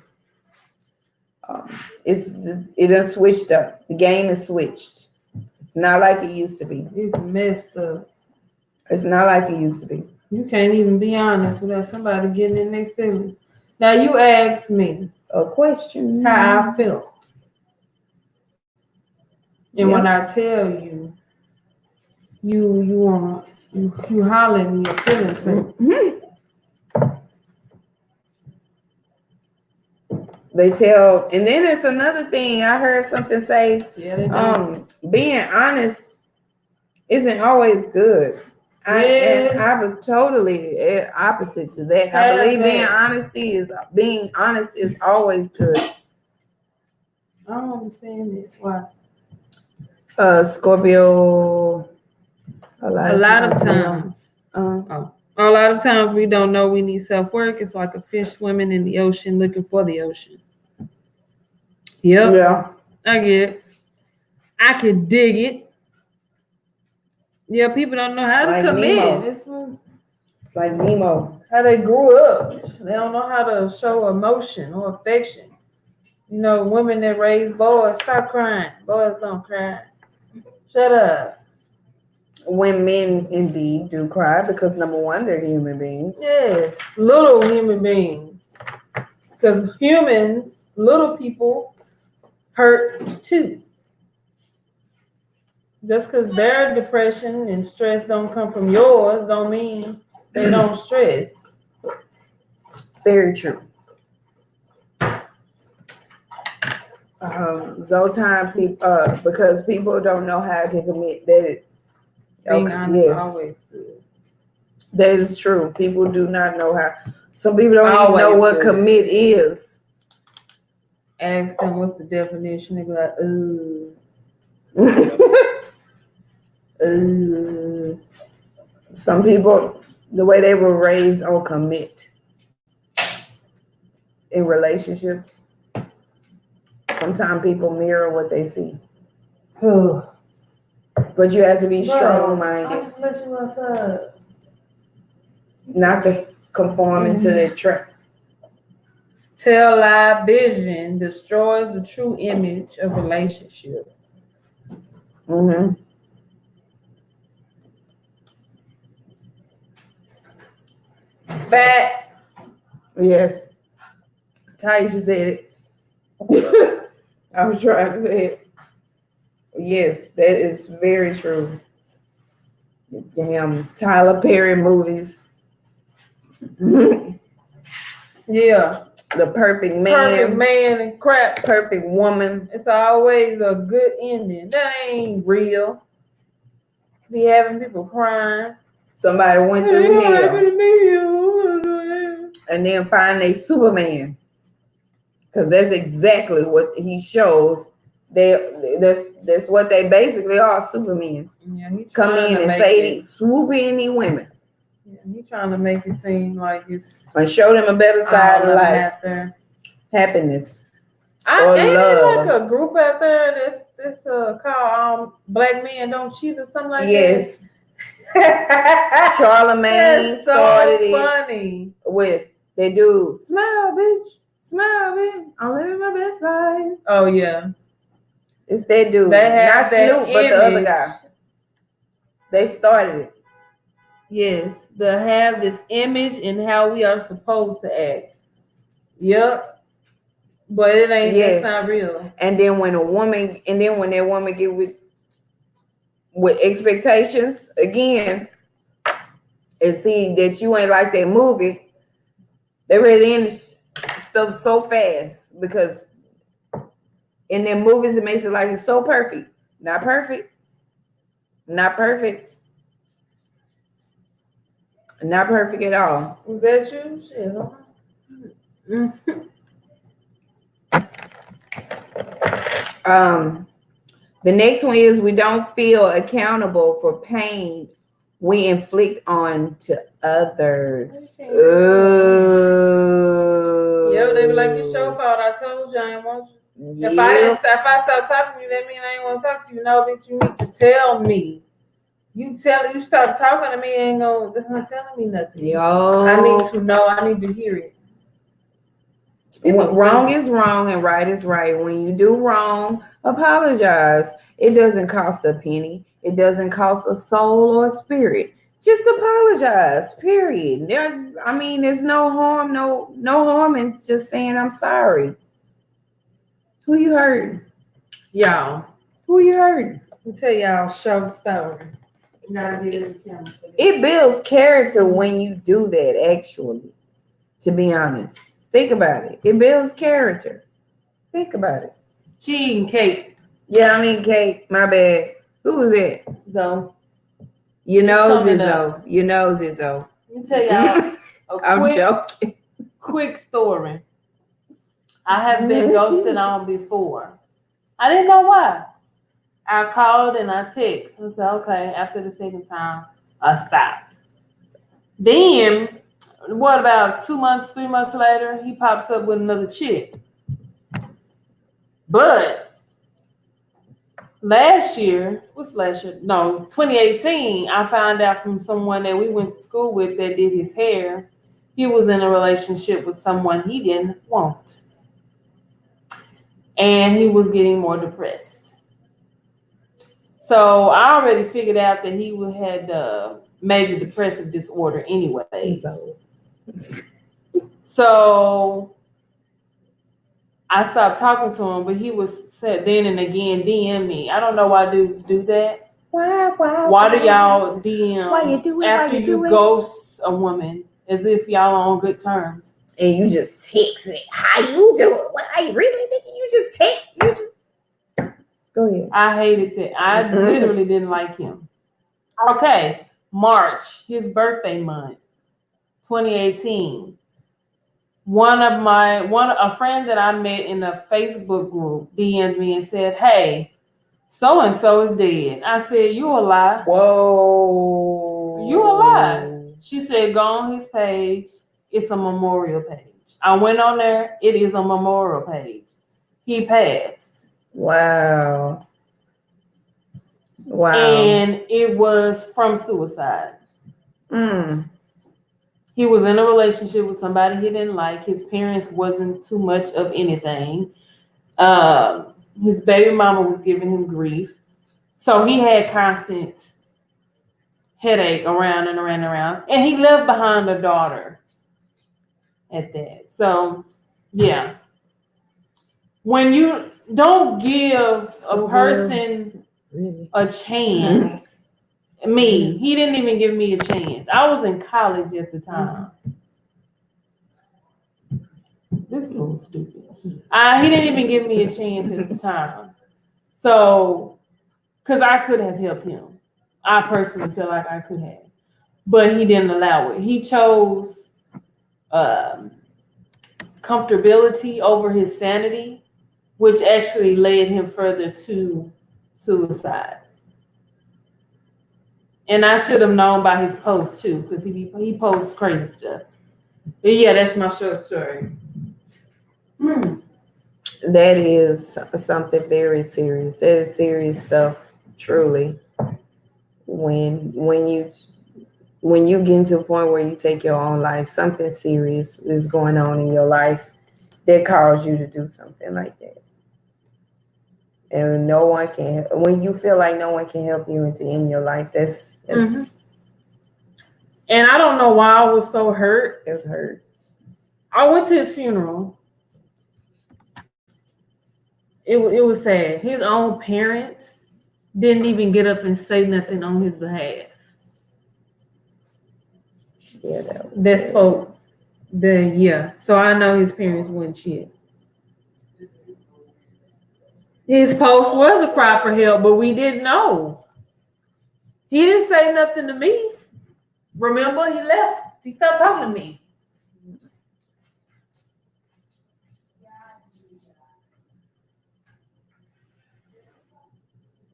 it has switched up. The game is switched. It's not like it used to be. It's messed up. It's not like it used to be. You can't even be honest without somebody getting in their feelings. Now you asked me a question how I felt. And when I tell you, you hollering in your feelings. Mm-hmm. They tell, and then it's another thing. I heard something say, being honest isn't always good. And I would totally opposite to that. I believe being honest is always good. I don't understand this. Why? Scorpio. A lot of times we don't know we need self-work. It's like a fish swimming in the ocean looking for the ocean. Yep. Yeah. I get it. I can dig it. Yeah, people don't know how to commit. It's like Nemo. How they grew up. They don't know how to show emotion or affection. You know, women that raise boys, stop crying. Boys don't cry. Shut up. when men indeed do cry, because number one, they're human beings. Yes, little human beings. Because humans, little people, hurt too. Just because their depression and stress don't come from yours, don't mean they don't stress. Very true. Zoltan, because people don't know how to commit that. Being honest yes, always good. that is true. People do not know how. Some people don't even Always know what good. commit is. Ask them what's the definition. They be like, ooh. Some people, the way they were raised on commit in relationships, sometimes people mirror what they see. But you have to be strong-minded. I just let you outside. Not to conform into the trap. Tell lie vision destroys the true image of relationship. Mm-hmm. Facts. Yes. Taisha said it. I was trying to say it. Yes, that is very true. Damn Tyler Perry movies. Yeah. The perfect man. Perfect man and crap. Perfect woman. It's always a good ending. That ain't real. Be having people crying. Somebody went through hell. And then find a Superman. Because that's exactly what he shows. That's what they basically are, Superman. Yeah, come in and say these, swoop in these women. Yeah, he's trying to make it seem like it's and show them a better side of life. Happiness. Ain't there like a group out there that's called Black Men Don't Cheat or something like yes. that? Charlemagne so started funny. it with they do smile, bitch, smile, bitch. I'm living my best life. Oh yeah, it's that dude. They have not that Snoop, but the other guy. They started it. Yes, they have this image and how we are supposed to act. Yep. But it ain't. Yes. That's not real. And then when that woman get with expectations again, and see that you ain't like that movie, they ready to end stuff so fast because in their movies it makes it like it's so perfect. Not perfect. Not perfect. Not perfect at all. Was that you? Shit. The next one is we don't feel accountable for pain we inflict on to others. Yeah, they be like, it's your fault. I told you I ain't want you. Yep. If I stop talking to you, that means I ain't want to talk to you. No, bitch, you need to tell me. You stop talking to me, that's not telling me nothing. Yo. I need to know. I need to hear it. Wrong is wrong and right is right. When you do wrong, apologize. It doesn't cost a penny. It doesn't cost a soul or a spirit. Just apologize, period. There's no harm, no harm in just saying I'm sorry. Who you hurting? Y'all. Who you hurting? Let me tell y'all a short story. You gotta get in the camera. It builds character when you do that, actually, to be honest. Think about it. It builds character. Think about it. Cheating Kate. Yeah, Kate. My bad. Who was it? Zoe. You know Zizzo. You know Zizzo. Let me tell y'all I'm joking. Quick story. I have been ghosted on before. I didn't know why. I called and I texted. I said, okay, after the second time, I stopped. Then, about 2 months, 3 months later, he pops up with another chick. But 2018, I found out from someone that we went to school with that did his hair. He was in a relationship with someone he didn't want. And he was getting more depressed. So I already figured out that he had major depressive disorder anyways. So I stopped talking to him, but he was said then and again DM me. I don't know why dudes do that. Why do y'all DM Why you do it? after Why you do it? ghost a woman as if y'all are on good terms? And you just text it. How you do it? What I really think you just text. You just go ahead. I hated that. I literally didn't like him. Okay, March, his birthday month, 2018. A friend that I met in a Facebook group DM'd me and said, "Hey, so and so is dead." I said, "You a lie." Whoa. You a lie. She said, "Go on his page. It's a memorial page." I went on there. It is a memorial page. He passed. Wow. And it was from suicide. Mm. He was in a relationship with somebody he didn't like. His parents wasn't too much of anything. His baby mama was giving him grief. So he had constant headache around and around and around. And he left behind a daughter at that. So, yeah. When you don't give a person a chance, he didn't even give me a chance. I was in college at the time. This fool's stupid. He didn't even give me a chance at the time. So, because I could have helped him. I personally feel like I could have. But he didn't allow it. He chose comfortability over his sanity, which actually led him further to suicide. And I should have known by his posts too, because he posts crazy stuff. But yeah, that's my short story. That is something very serious. That is serious stuff, truly. When you get into a point where you take your own life, something serious is going on in your life that caused you to do something like that. And no one can, when you feel like no one can help you to end your life, that's And I don't know why I was so hurt. It was hurt. I went to his funeral. It was sad. His own parents didn't even get up and say nothing on his behalf. Yeah, that spoke. So I know his parents wouldn't shit. His post was a cry for help, but we didn't know. He didn't say nothing to me. Remember, he left. He stopped talking to me.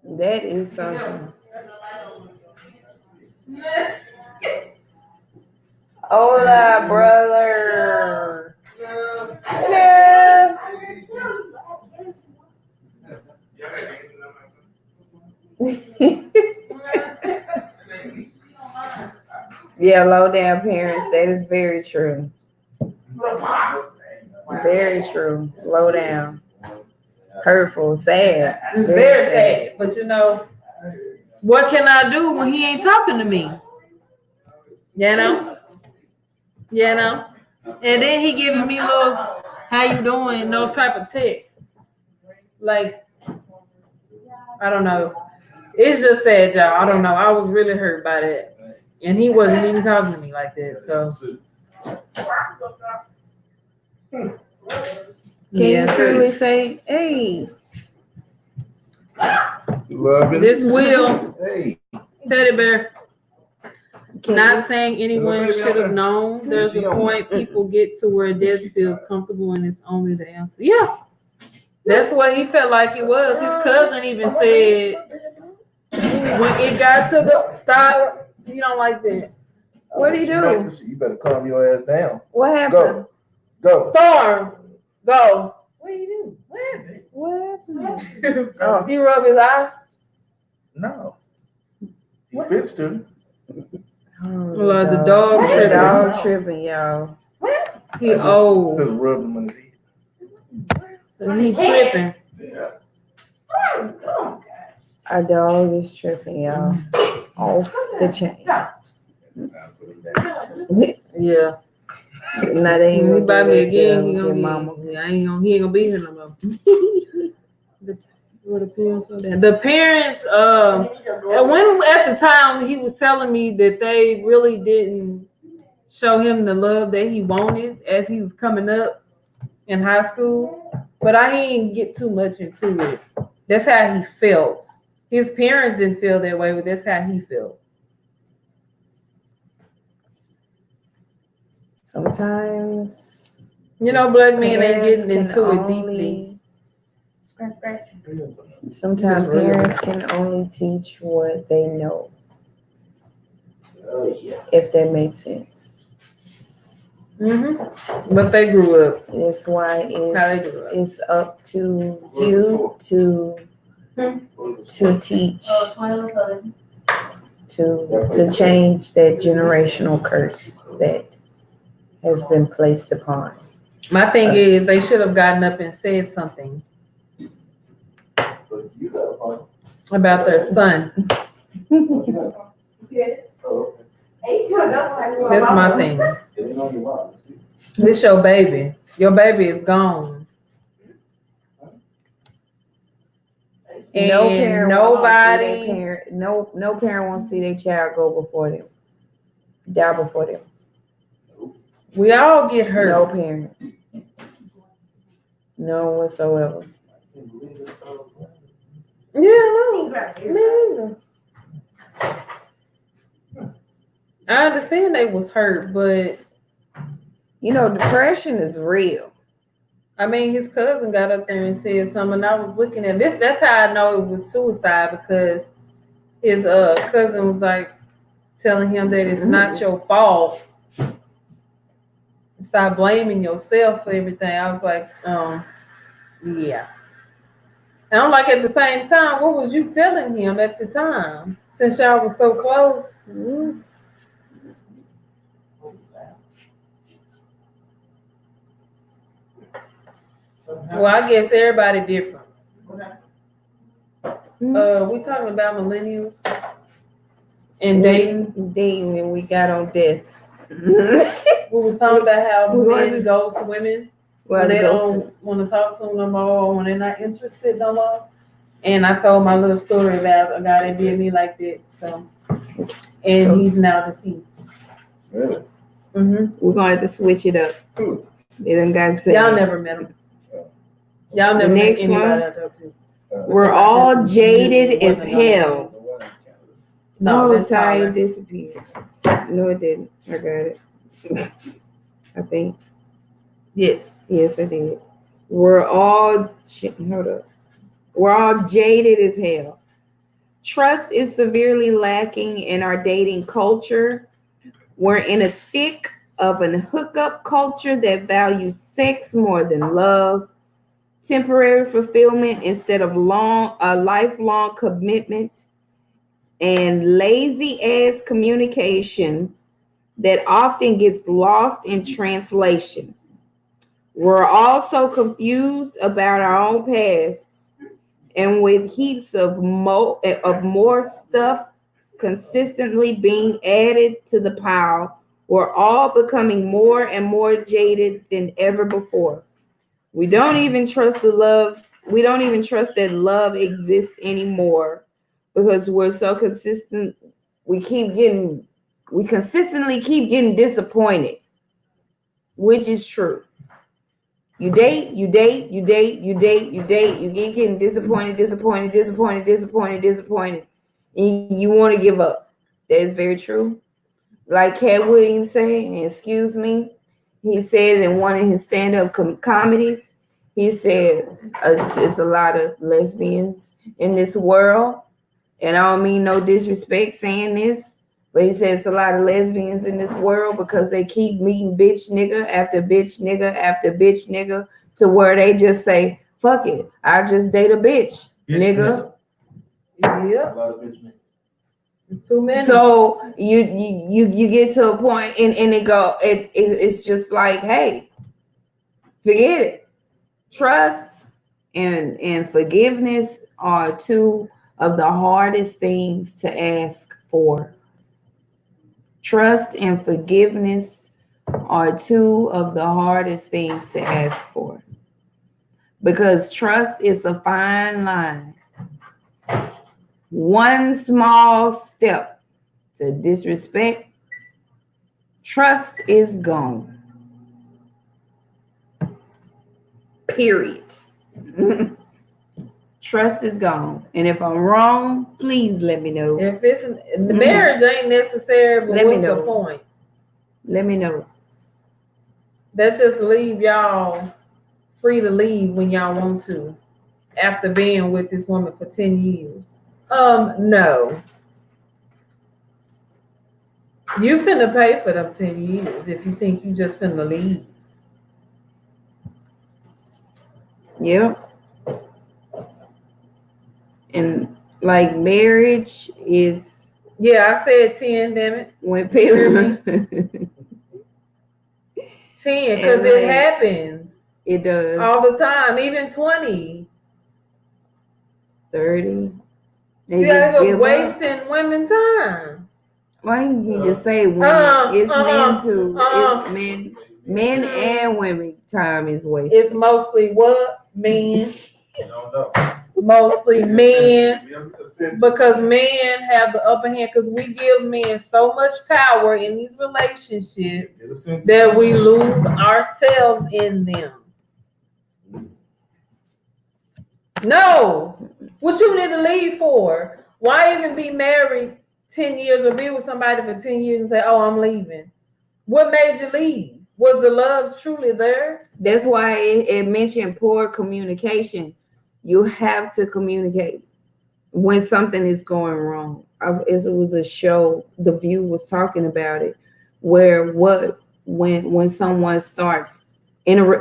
That is something. Hola, brother. Hello. Yeah, low down parents. That is very true. Very true. Low down. Hurtful, sad. Very sad. But you know, what can I do when he ain't talking to me? You know? And then he giving me little, how you doing, those type of texts. Like, I don't know. It's just sad, y'all. I don't know. I was really hurt by that. And he wasn't even talking to me like that. So can you truly say, hey, this will teddy bear. can Not saying anyone should have known. There's a point people get to where death feels comfortable and it's only the answer. Yeah. That's what he felt like it was. His cousin even said when it got to the stop, you don't like that. What'd he do? You better calm your ass down. What happened? Go. Storm, go. What do you do? What happened? Oh, he rubbed his eye. No. He fixed him. Well, the dog The tripping. dog tripping, y'all. He old. Just rubbed him in his head. So he tripping. Yeah. Our dog is tripping, y'all. Off the chain. Yeah. Now they ain't He gonna buy do me that again. to your mama. He ain't gonna be here no more. Where the parents are there. The parents, when at the time he was telling me that they really didn't show him the love that he wanted as he was coming up in high school, but I didn't get too much into it. That's how he felt. His parents didn't feel that way, but that's how he felt. Sometimes Black men ain't parents getting can into it only. deeply. Sometimes parents can only teach what they know. If that makes sense. But they grew up. That's why How they grew up. it's up to you to teach, to change that generational curse that has been placed upon. My thing us. is, they should have gotten up and said something about their son. That's my thing. This your baby. Your baby is gone. And No parent nobody. wants to see their parent. No parent wants to see their child go before them, die before them. We all get hurt. No parent. No whatsoever. Yeah, no. Me neither. I understand they was hurt, but depression is real. I mean, his cousin got up there and said something. And I was looking at this. That's how I know it was suicide, because his cousin was like telling him that it's not your fault. Stop blaming yourself for everything. I was like, yeah. And I'm like, at the same time, what was you telling him at the time? Since y'all was so close. Well, I guess everybody different. We talking about millennials and Dating, and we got on death. We was talking about how We men wanted- go to women when they don't want to talk to them no more, or when they're not interested no more. And I told my little story about a guy that did me like that. So, and he's now deceased. Really? We're gonna have to switch it up. They done got to say. Y'all never met him. Y'all never met next anybody one. I talked to. We're all jaded as hell. No, that's Ty Tyler. disappeared. No, it didn't. I got it. I think. Yes. Yes, I did. We're all hold up. We're all jaded as hell. Trust is severely lacking in our dating culture. We're in a thick of an hookup culture that values sex more than love, temporary fulfillment instead of a lifelong commitment, and lazy ass communication that often gets lost in translation. We're also confused about our own pasts, and with heaps of more stuff consistently being added to the pile, we're all becoming more and more jaded than ever before. We don't even trust the love. We don't even trust that love exists anymore, because we're so consistent. We consistently keep getting disappointed, which is true. You date, you keep getting disappointed, and you want to give up. That is very true. Like Cat Williams said, and excuse me, he said in one of his stand-up comedies, he said, it's a lot of lesbians in this world, and I don't mean no disrespect saying this, but he says a lot of lesbians in this world because they keep meeting bitch nigga after bitch nigga after bitch nigga, to where they just say, fuck it, I'll just date a bitch nigga. Yeah. A lot of bitch niggas. It's too many. So you get to a point and it's just like, hey, forget it. Trust and forgiveness are two of the hardest things to ask for. Trust and forgiveness are two of the hardest things to ask for. Because trust is a fine line. One small step to disrespect, trust is gone. Period. Trust is gone. And if I'm wrong, please let me know. If it's the marriage ain't necessary, but Let me what's the know. point? Let me know. That just leave y'all free to leave when y'all want to after being with this woman for 10 years. No. You finna pay for them 10 years if you think you just finna leave. Yep. And like marriage is Yeah, I said 10, damn it. when people 10, because And it like- happens it does all the time, even 20. 30. They You just guys give are up. wasting women time. Why you just say women? It's men too. uh-uh. It's men and women time is wasted. It's mostly what? Men. You don't know. Mostly men. Because Because men have the upper hand because we give men so much power in these relationships that we lose ourselves in them. No. What you need to leave for? Why even be married 10 years or be with somebody for 10 years and say, oh, I'm leaving? What made you leave? Was the love truly there? That's why it mentioned poor communication. You have to communicate when something is going wrong. It was a show, The View was talking about it, where when someone starts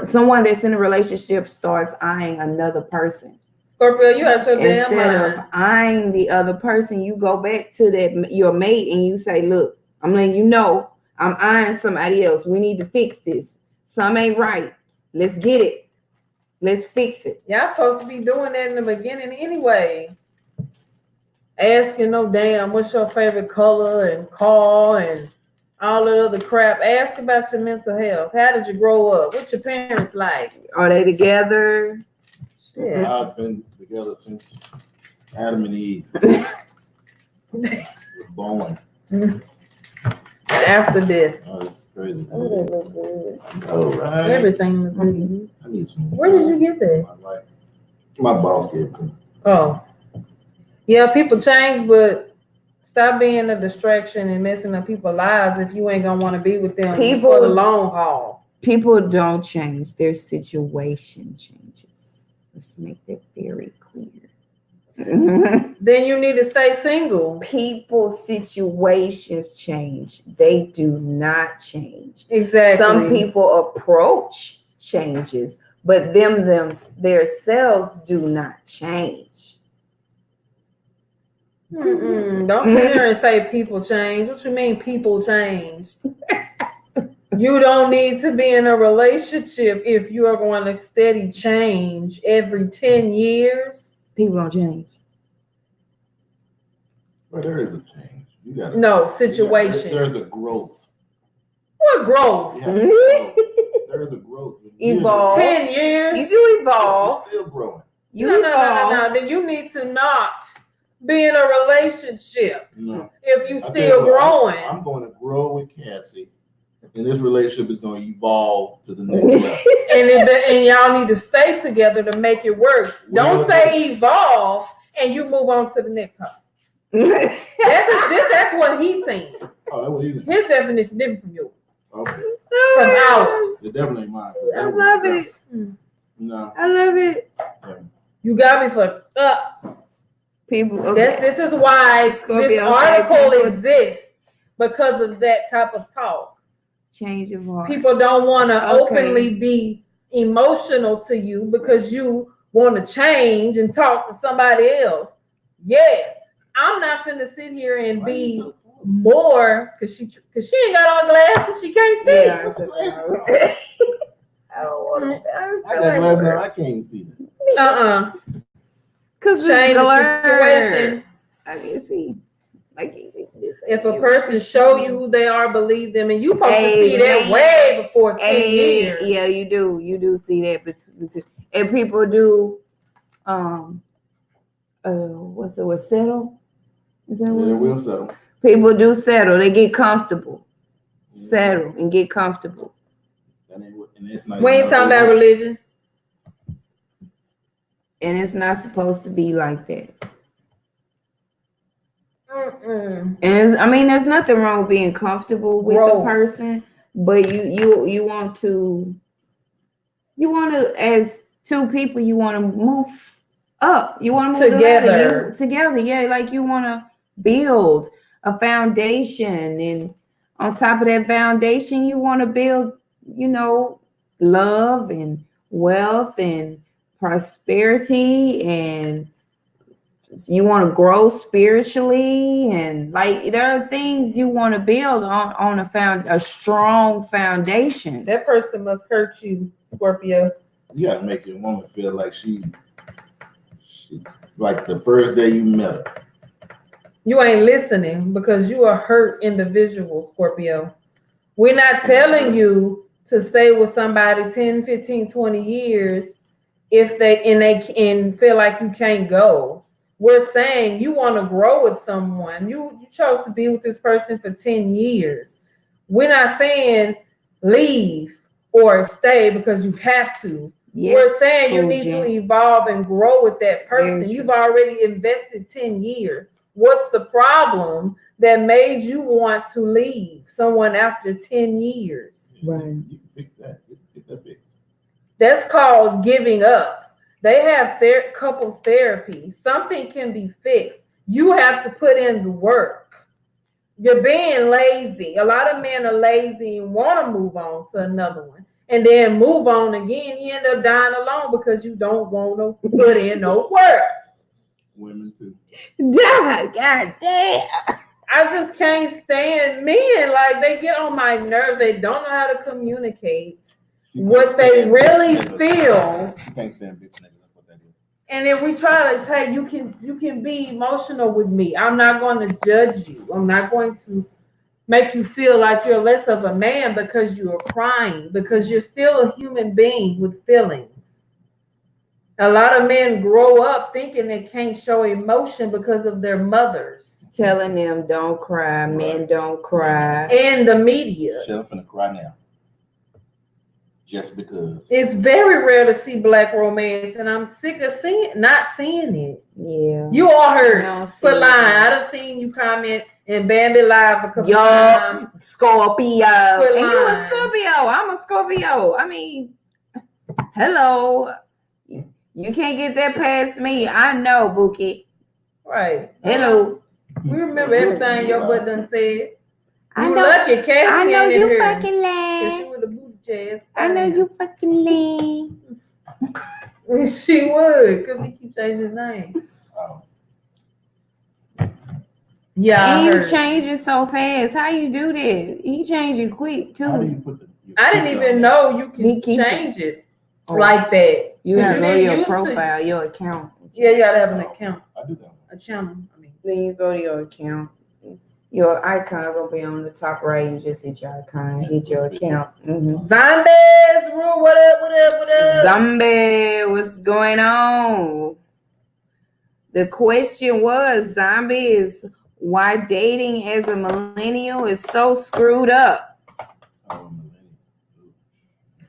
someone that's in a relationship starts eyeing another person. Scorpio, you out your damn Instead mind. of eyeing the other person, you go back to your mate and you say, look, I'm letting you know I'm eyeing somebody else. We need to fix this. Some ain't right. Let's get it. Let's fix it. Y'all supposed to be doing that in the beginning anyway. Asking no damn, what's your favorite color and car and all that other crap. Ask about your mental health. How did you grow up? What's your parents like? Are they together? Shit. I've been together since Adam and Eve were born. After death. Oh, it's crazy. Oh, that look good. Oh, right. Everything look good. I need some. Where did you get that? My life. My boss gave it to me. Oh. Yeah, people change, but stop being a distraction and messing up people's lives if you ain't gonna want to be with them for the long haul. People don't change. Their situation changes. Let's make that very clear. Then you need to stay single. People's situations change. They do not change. Exactly. Some people approach changes, but their selves do not change. Don't sit here and say people change. What you mean people change? You don't need to be in a relationship if you are going to steady change every 10 years. People don't change. Well, there is a change. You got No, situation. There's a growth. What growth? You have to grow. There's a growth. Evolve. 10 years? You do evolve. You're still growing. You No. evolve. Then you need to not be in a relationship No. if you I tell still you what, growing. I'm going to grow with Cassie, and this relationship is going to evolve to the next level. And y'all need to stay together to make it work. Don't Well, say evolve and you move on to the next one. That's what he's saying. Oh, that was easy. His definition different from yours. Okay. From ours. It's definitely mine. I love it. No. I love it. You got me fucked up. People. Okay. This is why Scorpio this said article people- exists because of that type of talk. Change your heart. People don't want to Okay. openly be emotional to you because you want to change and talk to somebody else. Yes, I'm not finna sit here and be more because she ain't got all glasses. She can't see. Yeah, I took I don't want to. I got last night. I can't even see that. Cause change it's the glare. situation. I can see. Like If a person show you who they are, believe them, and you supposed to see that Amen. way before 10 years. Yeah, you do see that, but and people do. What's the word? Settle. Is that Yeah, what they it will is? settle. People do settle. They get comfortable. Settle and get comfortable. That ain't what, and it's not We even ain't what talking they about want. religion. And it's not supposed to be like that. Mm-mm. And there's nothing wrong with being comfortable with Growth. a person, but you want to as two people, you want to move up. You want to move Together. together. Yeah, like you want to build a foundation, and on top of that foundation, you want to build, love and wealth and prosperity, and you want to grow spiritually, and like there are things you want to build on a strong foundation. That person must hurt you, Scorpio. You gotta make your woman feel like she like the first day you met her. You ain't listening because you are hurt individual, Scorpio. We're not telling you to stay with somebody 10, 15, 20 years if they feel like you can't go. We're saying you want to grow with someone. You chose to be with this person for 10 years. We're not saying leave or stay because you have to. Yes, we're saying you cool, need Jen. to evolve and grow with that person. Very You've true. already invested 10 years. What's the problem that made you want to leave someone after 10 years? Right. You can fix that. Get that fixed. That's called giving up. They have couples therapy. Something can be fixed. You have to put in the work. You're being lazy. A lot of men are lazy and want to move on to another one. And then move on again. You end up dying alone because you don't want to put in no work. Women too. God damn. I just can't stand men. Like, they get on my nerves. They don't know how to communicate what they really feel. She can't stand bitch niggas. That's what that is. And then we try to say you can be emotional with me. I'm not going to judge you. I'm not going to make you feel like you're less of a man because you are crying, because you're still a human being with feelings. A lot of men grow up thinking they can't show emotion because of their mothers Telling them don't cry, men don't cry. and the media. Shit, I'm finna cry now. Just because. It's very rare to see black romance, and I'm sick of not seeing it. Yeah. You all heard. I don't see But it. lying. I done seen you comment in Bambi Live a couple times. Scorpio. Quit And you a lying. Scorpio. I'm a Scorpio. I mean, hello. You can't get that past me. I know, Bookie. Right. Hello. We remember everything your butt done said. I You know. lucky Cassie I know ain't in you here. fucking 'Cause lame. she would have booty chest. I know you fucking lame. She would, because he keep changing his name. Oh, Yeah, I And you heard. changing so fast. How you do that? He changing quick how do too. you put the? I didn't even know you He can keep change it Oh. like that. You 'Cause have to go to didn't your used to- profile, your account. Yeah, you gotta have an account, I do that. a channel. I mean, Then you go to your account. Your icon gonna be on the top right. You just hit your icon, hit your account. Zombies rule. What up? What up? What up? Zombie, what's going on? The question was, zombies, why dating as a millennial is so screwed up. Oh,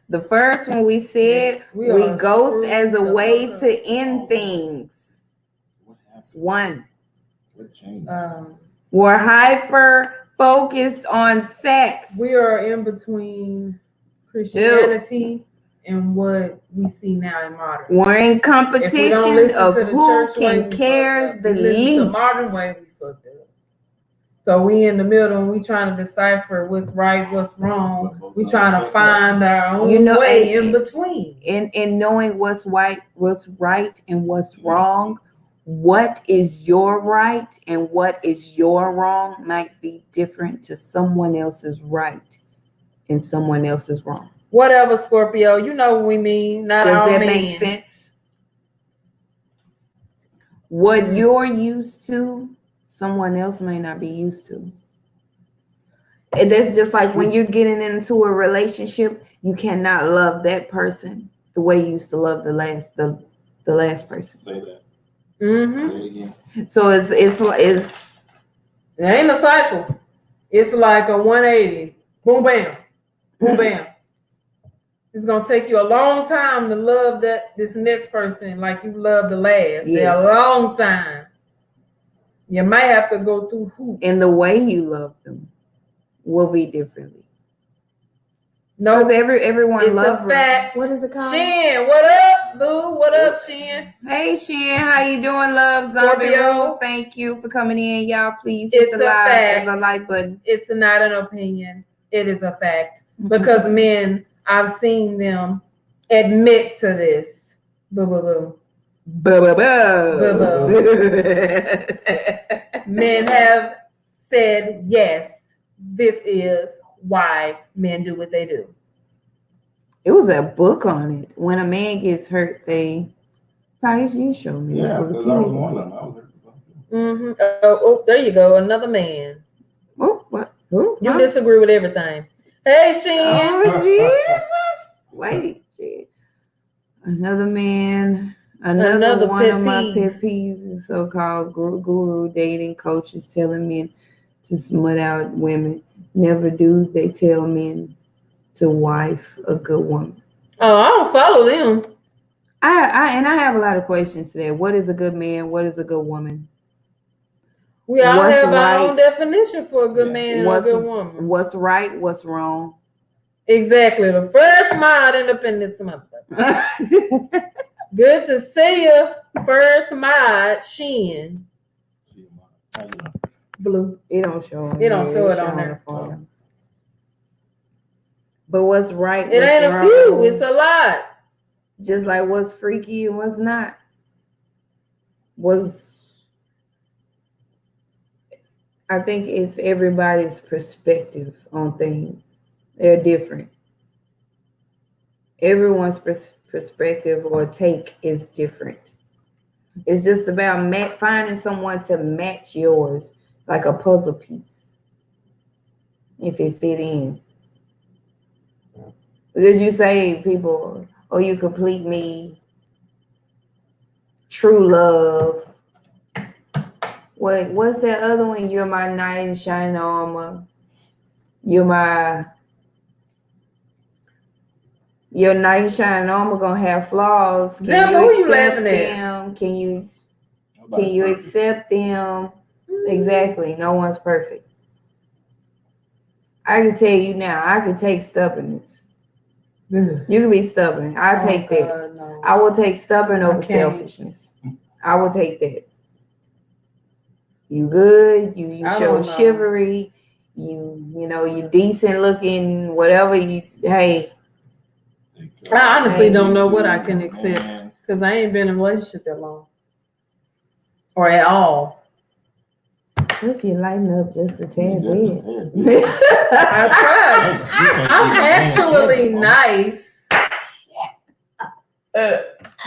The first one we said, Yes, we are ghost screwed as a the way fuck to up. end things. what That's happened? one. What changed? We're hyper focused on sex. We are in between Christianity and what we see now in modern. We're in If we don't competition listen of to the who church way, can we fucked care up. the We listen to least. modern way, we fucked up. So we in the middle and we trying to decipher what's right, what's wrong. We trying to find our own way in between. In knowing what's right and what's wrong, what is your right and what is your wrong might be different to someone else's right and someone else's wrong. Whatever, Scorpio, you know what we mean. Not Does all that men. make sense? What you're used to, someone else may not be used to. And that's just like when you're getting into a relationship, you cannot love that person the way you used to love the last person. Say that. Mm-hmm. Say it again. So it's It ain't a cycle. It's like a 180. Boom, bam. Boom, bam. It's gonna take you a long time to love this next person like you love the last. Yes. A long time. You might have to go through hoops. and the way you love them will be differently. No, Because everyone it's loves a fact. What is it called? Shin, what up, boo? What up, Shin? Hey Shin, how you doing, love? Zombie Scorpio. Rules. Thank you for coming in, y'all. Please hit It's the a fact. like button. It's not an opinion. It is a fact. Because men, I've seen them admit to this. Boo, boo, boo. Men have said, yes, this is why men do what they do. It was a book on it. When a man gets hurt, Thais, you show me. Yeah, a book. because I was one of them. I was there. Mm-hmm. Oh, there you go. Another man. Oh, what? Oh, You huh? disagree with everything. Hey, Shin. Oh, Jesus. Wait, shit. Another man. Another one pet of my peeve. pet peeves is so-called guru dating coaches telling men to smut out women. Never do they tell men to wife a good woman. Oh, I don't follow them. I have a lot of questions to that. What is a good man? What is a good woman? We all What's have our own right? definition for a good man and What's a good woman. What's right? What's wrong? Exactly. The first mod independence month. Good to see you. First mod, Shin. How you know? Blue. It don't show. It don't show it on on there. the phone. But what's right? It what's ain't a wrong, few. It's a lot. just like what's freaky and what's not. I think it's everybody's perspective on things. They're different. Everyone's perspective or take is different. It's just about finding someone to match yours, like a puzzle piece, if it fit in. Because you say people, oh, you complete me, true love. What's that other one? You're my knight in shining armor. Your knight in shining armor gonna have flaws. Can Zimba, you who you accept laughing at? them? Can you Nobody's perfect. accept them? Exactly. No one's perfect. I can tell you now, I can take stubbornness. You can be stubborn. I take that. God, no. I will take stubborn I over can't. selfishness. I will take that. You good, you I show don't know. chivalry, you decent looking, whatever hey. I honestly Hey, don't know what I can accept Man, because I ain't been in a relationship that long. Or at all. If you lighten up just a tad bit. I tried. I'm actually nice.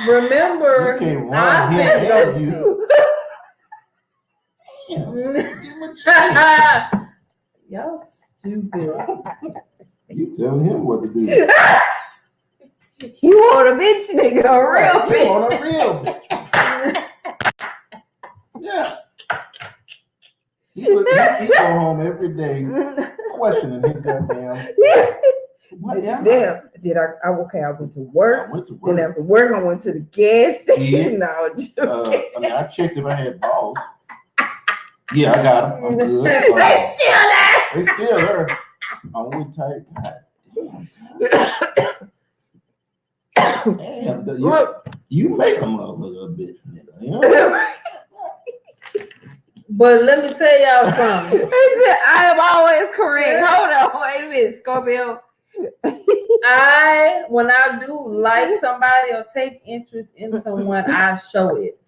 Remember, You can't run I've him been and ghosted. you. Y'all stupid. You telling him what to do. You want a bitch nigga, a real You bitch. want a real bitch. Yeah. He go home every day questioning his goddamn. What am I? Damn, I went to work. I went to Then work. after work, I went to the gas station. Yeah. No, I checked if I had balls. Yeah, I got them. I'm good. they still there. They still there. I'm with tight. God damn. You make them look a little bit, you know? But let me tell y'all something. I am always correct. Hold on, wait a minute, Scorpio. When I do like somebody or take interest in someone, I show it.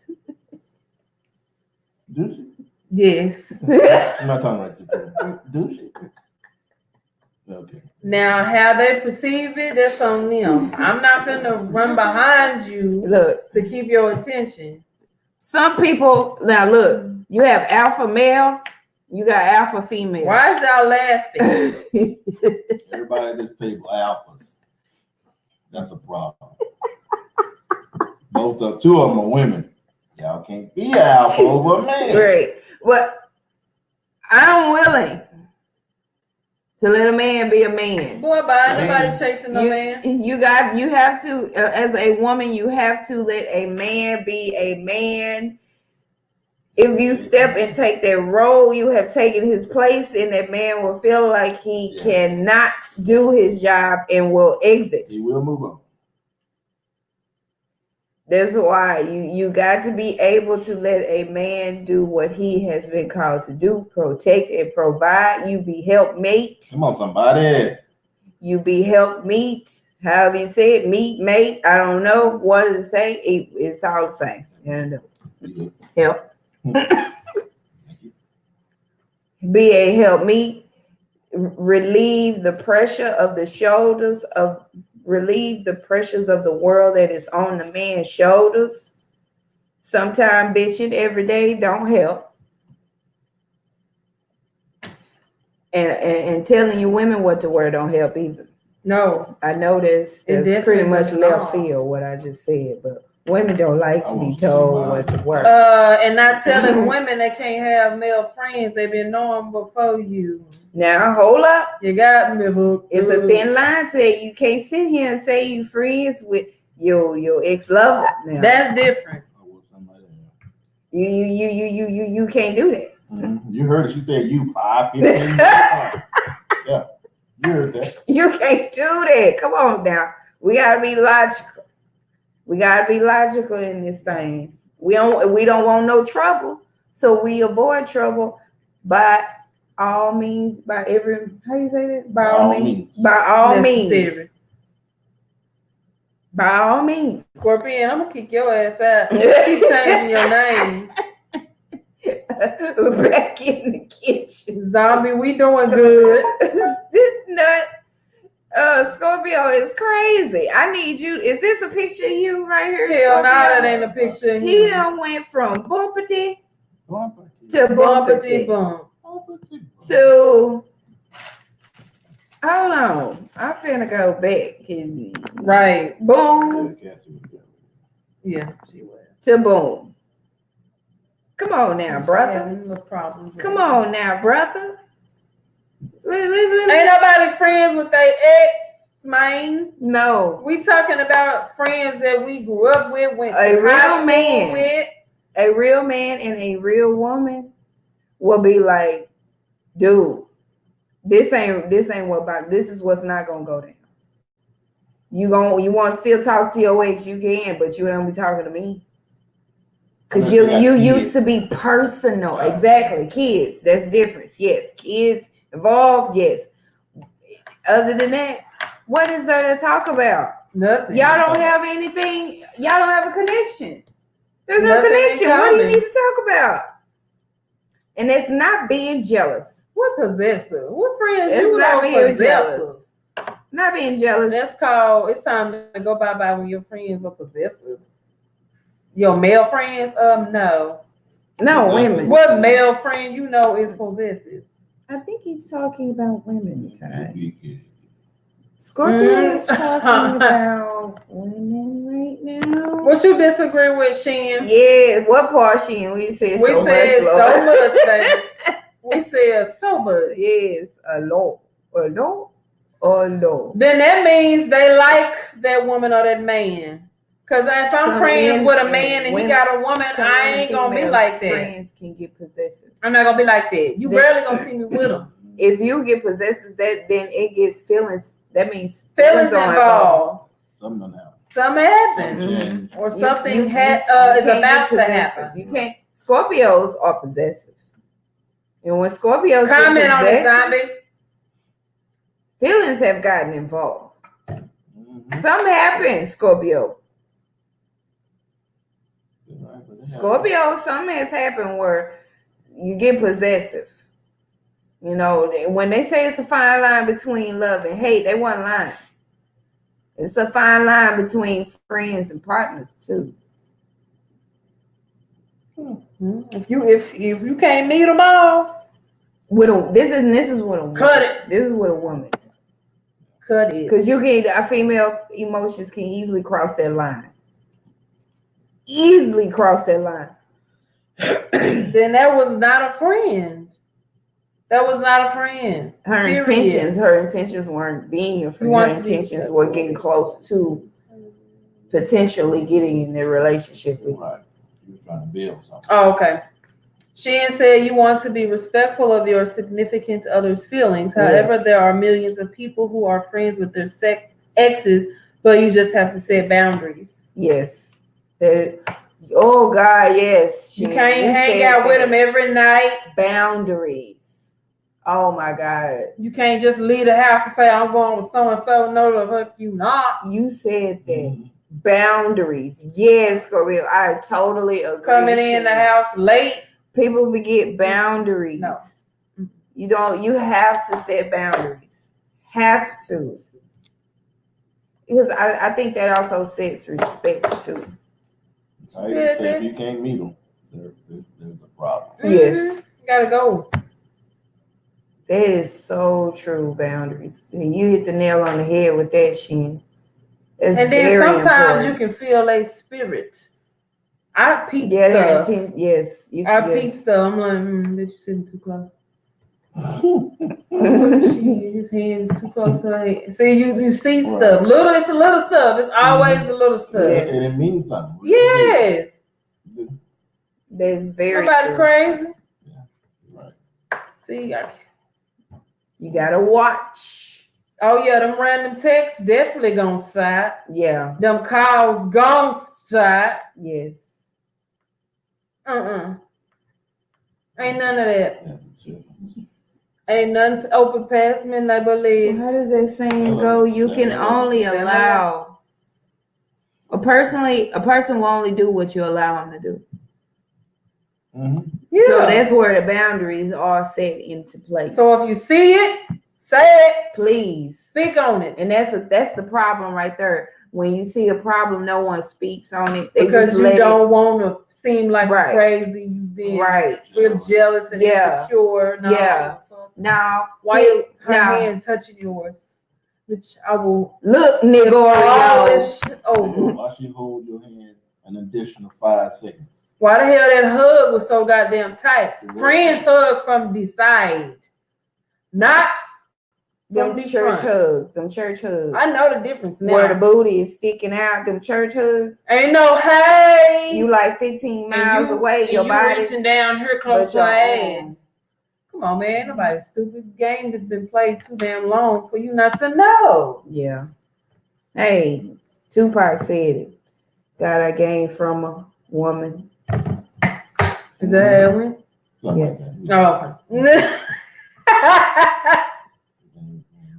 Do she? Yes. I'm not talking right now. Do she? Okay. Now, how they perceive it, that's on them. I'm not finna run behind you Look, to keep your attention. Some people, now look, you have alpha male, you got alpha female. Why is y'all laughing? Everybody at this table alphas. That's a problem. Two of them are women. Y'all can't be an alpha over a man. Great. But I'm willing to let a man be a man. Boy, by anybody chasing no man. You have to, as a woman, you have to let a man be a man. If you step and take that role, you have taken his place, and that man will feel like he cannot do his job and will exit. He will move on. That's why you got to be able to let a man do what he has been called to do, protect and provide. You be helpmate. Come on, somebody. You be helpmeet. However you say it, meet, mate. I don't know what to say. It's all the same. I don't know. Help. Be a helpmeet. Relieve the pressure of the shoulders of. Relieve the pressures of the world that is on the man's shoulders. Sometimes bitching every day don't help. And telling you women what to wear don't help either. No. I know that's pretty much left wrong. field what I just said, but women don't like to be told what to wear. And not telling women they can't have male friends they've been knowing before you. Now hold up. You got me, boo. It's a thin line to it. You can't sit here and say you friends with your ex-lover. Now. That's different. You can't do that. Mm-hmm. You heard it. She said you 5, 15. Yeah, you heard that. You can't do that. Come on now. We gotta be logical. We gotta be logical in this thing. We don't want no trouble, so we avoid trouble by all means. By every how you say that? By all means. By all means. By all means. Scorpion, I'm gonna kick your ass out. Keep changing your name. Back in the kitchen. Zombie, we doing good. This nut Scorpio is crazy. I need you. Is this a picture of you right here? Hell no, Scorpio? that ain't a picture of He him. done went from bumpity to Bumpity bumpity bump. to hold on. I'm finna go back. Right. Boom Yeah, she was. to boom. Come on now, brother. Having little problems. Come on now, brother. Ain't nobody friends with their ex, man. No. We talking about friends that we grew up with, went to A real high school man. with. A real man and a real woman will be like, dude, this ain't what about this is what's not gonna go down. You want to still talk to your ex, you can, but you ain't be talking to me. Cause you used to be personal. Exactly. Kids, that's different. Yes, kids involved, yes. Other than that, what is there to talk about? Nothing. Y'all don't have anything, y'all don't have a connection. There's no Nothing in connection. What do you common. need to talk about? And it's not being jealous. What possessive? What friends It's you not know being possessive? jealous. Not being jealous. That's called, it's time to go bye-bye when your friends are possessive. Your male friends? No. No, women. What male friend you know is possessive? I think he's talking about women, Ty. Scorpio is talking about women right now. What you disagree with, Shin? Yeah, what part, Shin? We said We so said much, so Lord. much, baby. We said so much. Yes, a lot. A lot. A lot. Then that means they like that woman or that man. Because if I'm Some friends men with a and man and women- he got a woman, Some I women, ain't going to be females, like that. Friends can get possessive. I'm not going to be like that. You That- barely going to see me with them. If you get possessive, then it gets feelings. That means Feelings are involved. Something happened. Something happened. Something Or You- something you is can't about get to possessive. happen. You can't. Scorpios are possessive, and when Scorpios get Comment on it, possessive, zombie. feelings have gotten involved. Mm-hmm. Something happened, Scorpio. Scorpio, something has happened where you get possessive. You know, when they say it's a fine line between love and hate, they wasn't lying. It's a fine line between friends and partners too. If you can't meet them all, this is what a woman. Cut it. This is what a woman. cut it. Because you can a female emotions can easily cross that line. Easily cross that line. Then that was not a friend. That was not a friend. Her Period. intentions weren't being a friend. Her want to be- intentions were getting close to potentially getting in a relationship with you. Right. You were trying to build something. Oh, okay. Sheehan said you want to be respectful of your significant other's feelings. However, Yes. there are millions of people who are friends with their exes, but you just have to set boundaries. Yes. Oh God, yes. You Shannon, can't hang said out with that. them every night. Boundaries. Oh my God. You can't just leave the house and say, I'm going with so-and-so. No, the fuck you not. You said that. Mhm. Boundaries. Yes, Gorilla. I totally agree. Coming in the Shannon. house late. People forget boundaries. No. You have to set boundaries. Have to. Because I think that also sets respect too. I even say if you can't meet them, there's a problem. Yes. Gotta go. That is so true, boundaries. And you hit the nail on the head with that, Shin. That's And then very sometimes you important. can feel a spirit. I peep Yeah, that stuff. yes. I peep stuff. I'm like, bitch, you sitting too close. His hand is too close to her head. See, you see Right. stuff. It's a little stuff. It's always the little stuff. Yes. And it means something. Yes. That's very Nobody true. crazy. Right. See, You gotta watch. oh yeah, them random texts definitely gonna side. Yeah. Them calls gonna side. Yes. Ain't none of that. Yeah, sure. Ain't none open past midnight but legs. How does that saying go? You can only allow a person will only do what you allow them to do. Mhm. Yeah. So that's where the boundaries are set into place. So if you see it, say it, please. speak on it. And that's the problem right there. When you see a problem, no one speaks on it. They Because just you let don't want to seem like Right. crazy. You've been Right. real jealous and Yeah. insecure. No. Yeah. Now, Why her now, hand touching yours? Which I will look, nigga, polish over. Why she hold your hand an additional 5 seconds? Why the hell that hug was so goddamn tight? Friends hug from the side, not them from the church front. hugs, them church hugs. I know the difference now. Where the booty is sticking out, them church hugs. Ain't no hey. You like 15 miles away, and your you body, reaching down here close but to her your ass. arm. Come on, man. Nobody's stupid game has been played too damn long for you not to know. Yeah. Hey, Tupac said it. Got a game from a woman. Is that how it went? Something Yes. like that. Oh, okay.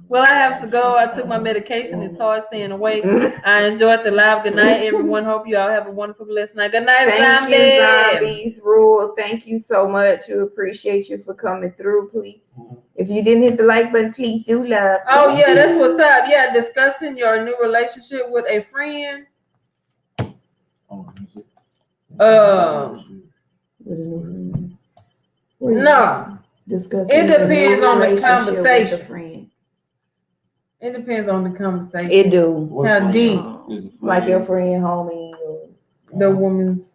Well, I have to go. I took my medication. It's hard staying awake. I enjoyed the live. Good night, everyone. Hope you all have a wonderful, blessed night. Good night, Thank zombie. you, Zombies Rule. Thank you so much. We appreciate you for coming through. Please, if you didn't hit the like button, please do love. Oh, yeah, that's what's up. Yeah, discussing your new relationship with a friend. Oh, let me see. No. Discussing It depends your on the relationship with conversation. a friend. It depends on the conversation. It do. What How friend? deep? Is the Like your friend- friend, homie. Or, The woman's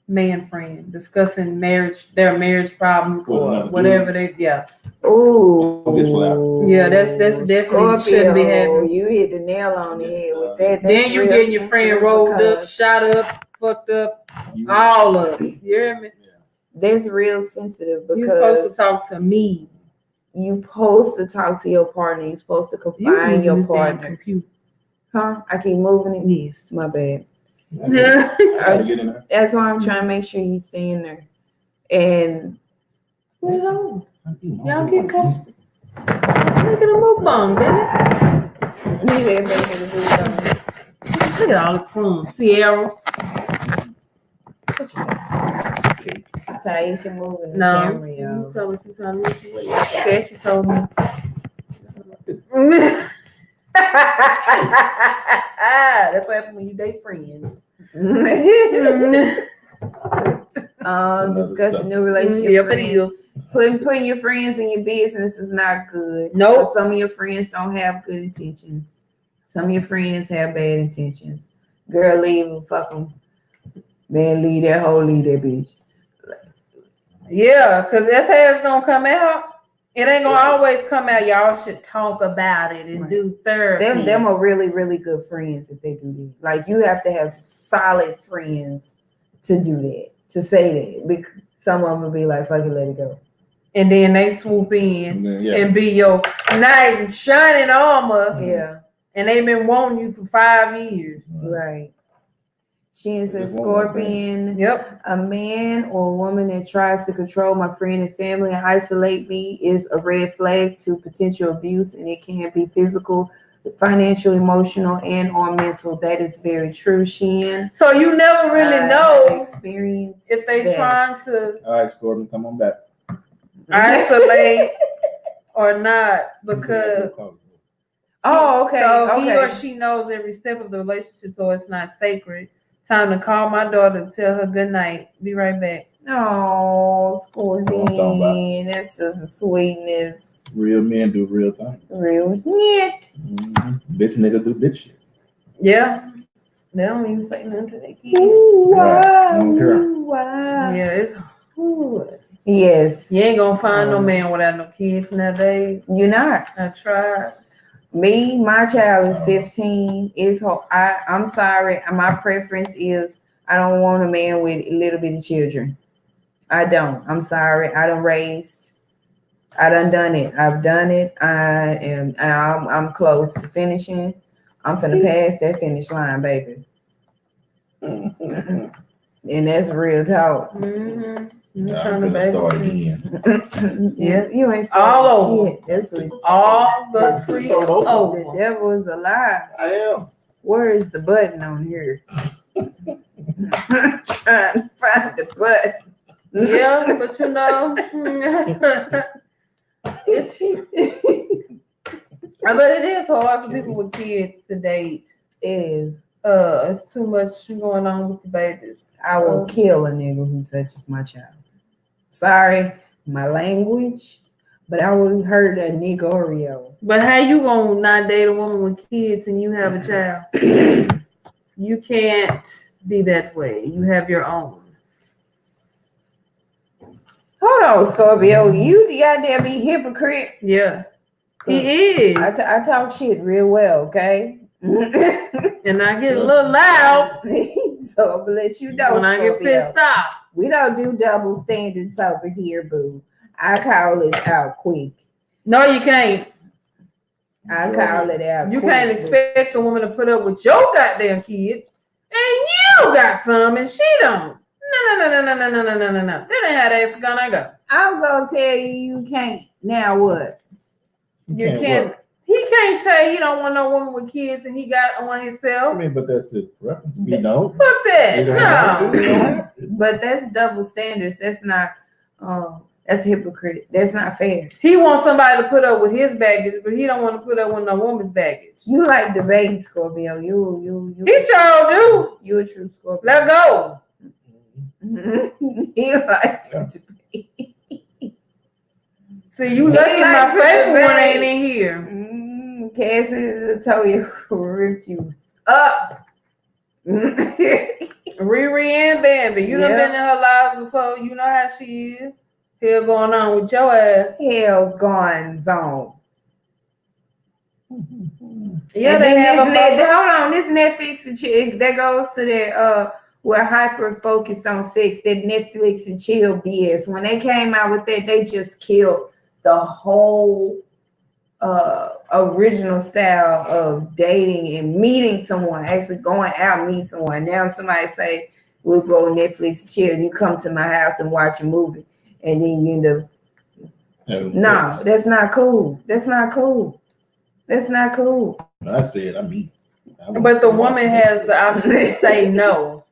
man friend discussing their marriage problems With or another whatever they, yeah. ooh. This loud. Yeah, that's definitely Scorpio, shouldn't be happening. you hit the nail on the head with that. Then That's you real getting your friend sensitive rolled up, because shot up, fucked up, You- all of it. You hear me? that's real sensitive You're supposed to because talk to me. you supposed to talk to your partner. You're supposed to confine your moving this damn partner. computer. Huh? I keep moving it. Yes. My bad. Gotta get in there. That's why I'm trying to make sure he's staying there. And Y'all get close. Look at the move on, damn it. Look at all the crumbs. Sierra. Taisha moving the No. camera, You y'all. told me she trying to listen to you. Okay, she told me. That's what happens when you date friends. another Discussing subject. new relationship Yep, it friends. is. Putting your friends in your business is not good. Nope. 'Cause some of your friends don't have good intentions. Some of your friends have bad intentions. Girl, leave them, fuck them. Man, leave that bitch. Yeah, because that's how it's gonna come out. It ain't gonna always come out. Y'all should talk about it and Right. do therapy. Them are really, really good friends if they do that. Like you have to have some solid friends to do that, to say that. Because some of them will be like, fuck it, let it go. And then they swoop in And then, yeah. and be your knight in shining armor. Yeah, And they've been wanting you for 5 years. right. She is a Just want one Scorpion. Yep. A man or woman that tries to control my friend and family and isolate me is a red flag to potential abuse, and it can be physical, financial, emotional, and or mental. That is very true, Shin. So you never really I know experience if they that. trying to All right, Scorpion, come on back. isolate or not, because Oh, okay, so he or okay. she knows every step of the relationship, so it's not sacred. Time to call my daughter, tell her good night. Be right back. Oh, talking Scorpion, that's just a sweetness. Real men do real things. Real shit. Bitch nigga do bitch shit. Yeah. They don't even say nothing to their kids. Ooh, Right. I don't care. ooh, wow. Yeah, it's Yes, you ain't gonna find no man without no kids nowadays. you're not. I tried. Me, my child is 15. I'm sorry. My preference is I don't want a man with little bitty children. I don't. I'm sorry. I done done it. I've done it. I'm close to finishing. I'm finna pass that finish line, baby. And that's real talk. Mm-hmm. I'm finna start again. Yeah, you ain't All starting over. shit. That's what All the free Start over. the over. devil is a lie. I am. Where is the button on here? Trying to find the button. Yeah, but you know, but it is hard for people with kids to date. Is It's too much going on with the babies. I will kill a nigga who touches my child. Sorry, my language, but I will hurt a nigga Oreo. But how you gonna not date a woman with kids and you have a child? You can't be that way. You have your own. Hold on, Scorpio. You goddamn be hypocrite. Yeah, he is. I talk shit real well, okay? And I get a little loud So I'm gonna let you know, when I get Scorpio. pissed off. We don't do double standards over here, boo. I call it out quick. No, you can't. I call it out You quick. can't expect a woman to put up with your goddamn kid, and you got some and she don't. No. That ain't how that's gonna go. I'm gonna tell you, you can't. Now what? You can't. He can't say he don't want no woman with kids and he got one I himself. mean, but that's his preference. We know. Fuck that. You don't have to. You No. don't have to. But that's double standards. That's not. That's hypocrite. That's not fair. He wants somebody to put up with his baggage, but he don't want to put up with no woman's baggage. You like debating, Scorpio. You. He sure do. You a true Scorpio. Let go. He likes to debate. See, you He lucky my likes to faithful one debate. ain't in here. Cassie told you ripped you up. Riri and Bambi, you done Yeah. been in her lives before. You know how she is. Hell going on with your ass. Hell's gone zone. Yeah, And they then have a hold on, this Netflix and chill, that goes to that we're hyper focused on sex, that Netflix and chill BS. When they came out with that, they just killed the whole original style of dating and meeting someone, actually going out meeting someone. Now somebody say we'll go Netflix and chill, and you come to my house and watch a movie, and then you end up no, that's not cool. That's not cool. That's not cool. When I said, I mean. But the woman has the option to say no.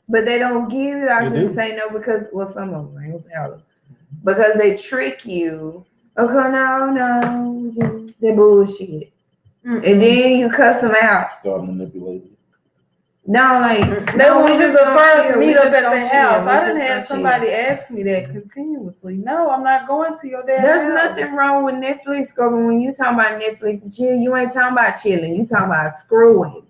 But they don't give you the option to say no because, well, some of them, I ain't gonna say all of them, because they trick you. Okay, no, they bullshit. And then you cuss them out. Start manipulating. No, like That was we just just the gonna first chill. We meet just up at gonna the chill. house. We I just didn't gonna have chill. somebody ask me that continuously. No, I'm not going to your dad's There's house. nothing wrong with Netflix, girl. But when you talking about Netflix and chill, you ain't talking about chilling. You talking about screwing,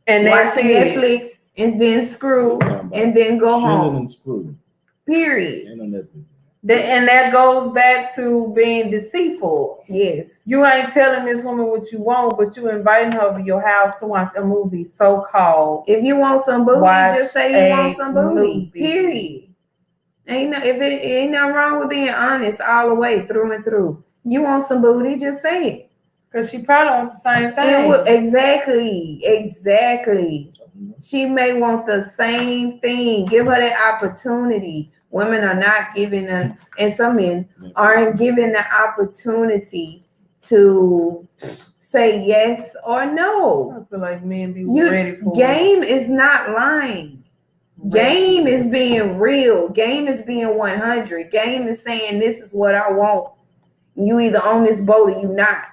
And that's watching it. Netflix, and then screw, Talking about and then go chilling home. and screwing. Period. Ain't no Netflix. And that goes back to being deceitful. Yes. You ain't telling this woman what you want, but you inviting her over your house to watch a movie, so-called. If you want some booty, Watch just say you want a some booty. movie. Period. Ain't nothing wrong with being honest all the way through and through. You want some booty, just say it. Because she probably want the same thing. And exactly. She may want the same thing. Give her that opportunity. Women are not given and some men aren't given the opportunity to say yes or no. I feel like men be You ready for game is not lying. Game is being real. Game is being 100. Game is saying this is what I want. You either on this boat or you not.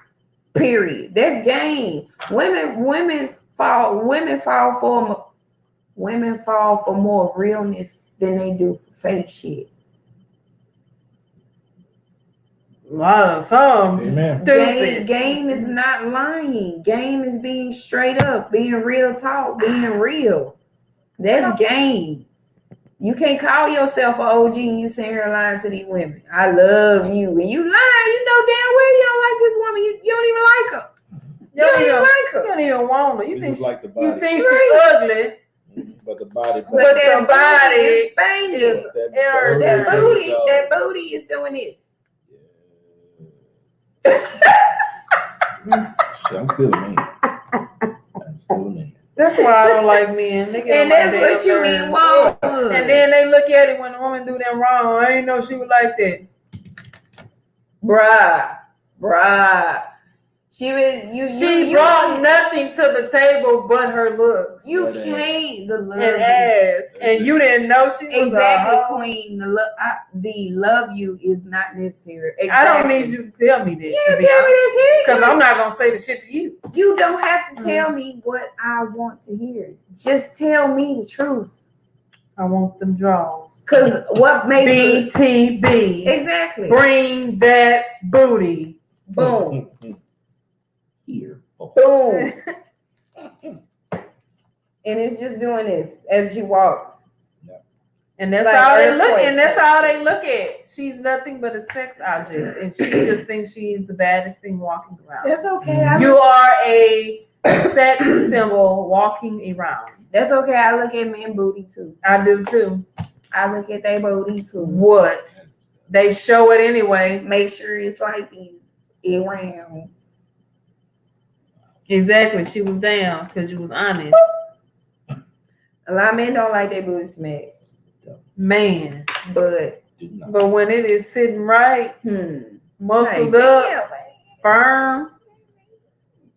Period. That's game. Women fall for more realness than they do for fake shit. a lot of some Amen. stupid. Game is not lying. Game is being straight up, being real talk, being real. That's game. You can't call yourself an OG and you sitting here lying to these women. I love you. And you lying. You know damn well you don't like this woman. You don't even like her. You don't even like You her. don't even want her. You You think just like the body. you think Right. she's ugly? But the body. But But that the body is banging. is that That booty is doing this. Shit, I'm still a man. I'm still a man. That's why I don't like men. They get And on my that's what damn you be nerves. wanting. And then they look at it when a woman do them wrong. I ain't know she was like that. Bruh. She brought nothing to the table but her looks You That can't. The love and ass, and you didn't know she was exactly, a hoe. queen. The love you is not necessary. Exactly. I don't need you to tell me this. You tell me that shit. Because I'm not gonna say the shit to you. You don't have to tell me what I want to hear. Just tell me the truth. I want them draws. Cause what makes it BTB. exactly Bring that booty. boom, Here. Oh. boom, and it's just doing this as she walks. And that's Like all they earthquake. look. And that's all they look at. She's nothing but a sex object, and she just thinks she's the baddest thing walking around. That's okay. You are a sex symbol walking around. That's okay. I look at men booty too. I do too. I look at their booty too. What? They show it anyway. Make sure it's like these around. Exactly. She was down because you was honest. A lot of men don't like their booty smack, Man. but But when it is sitting right, muscled like, up, damn, firm.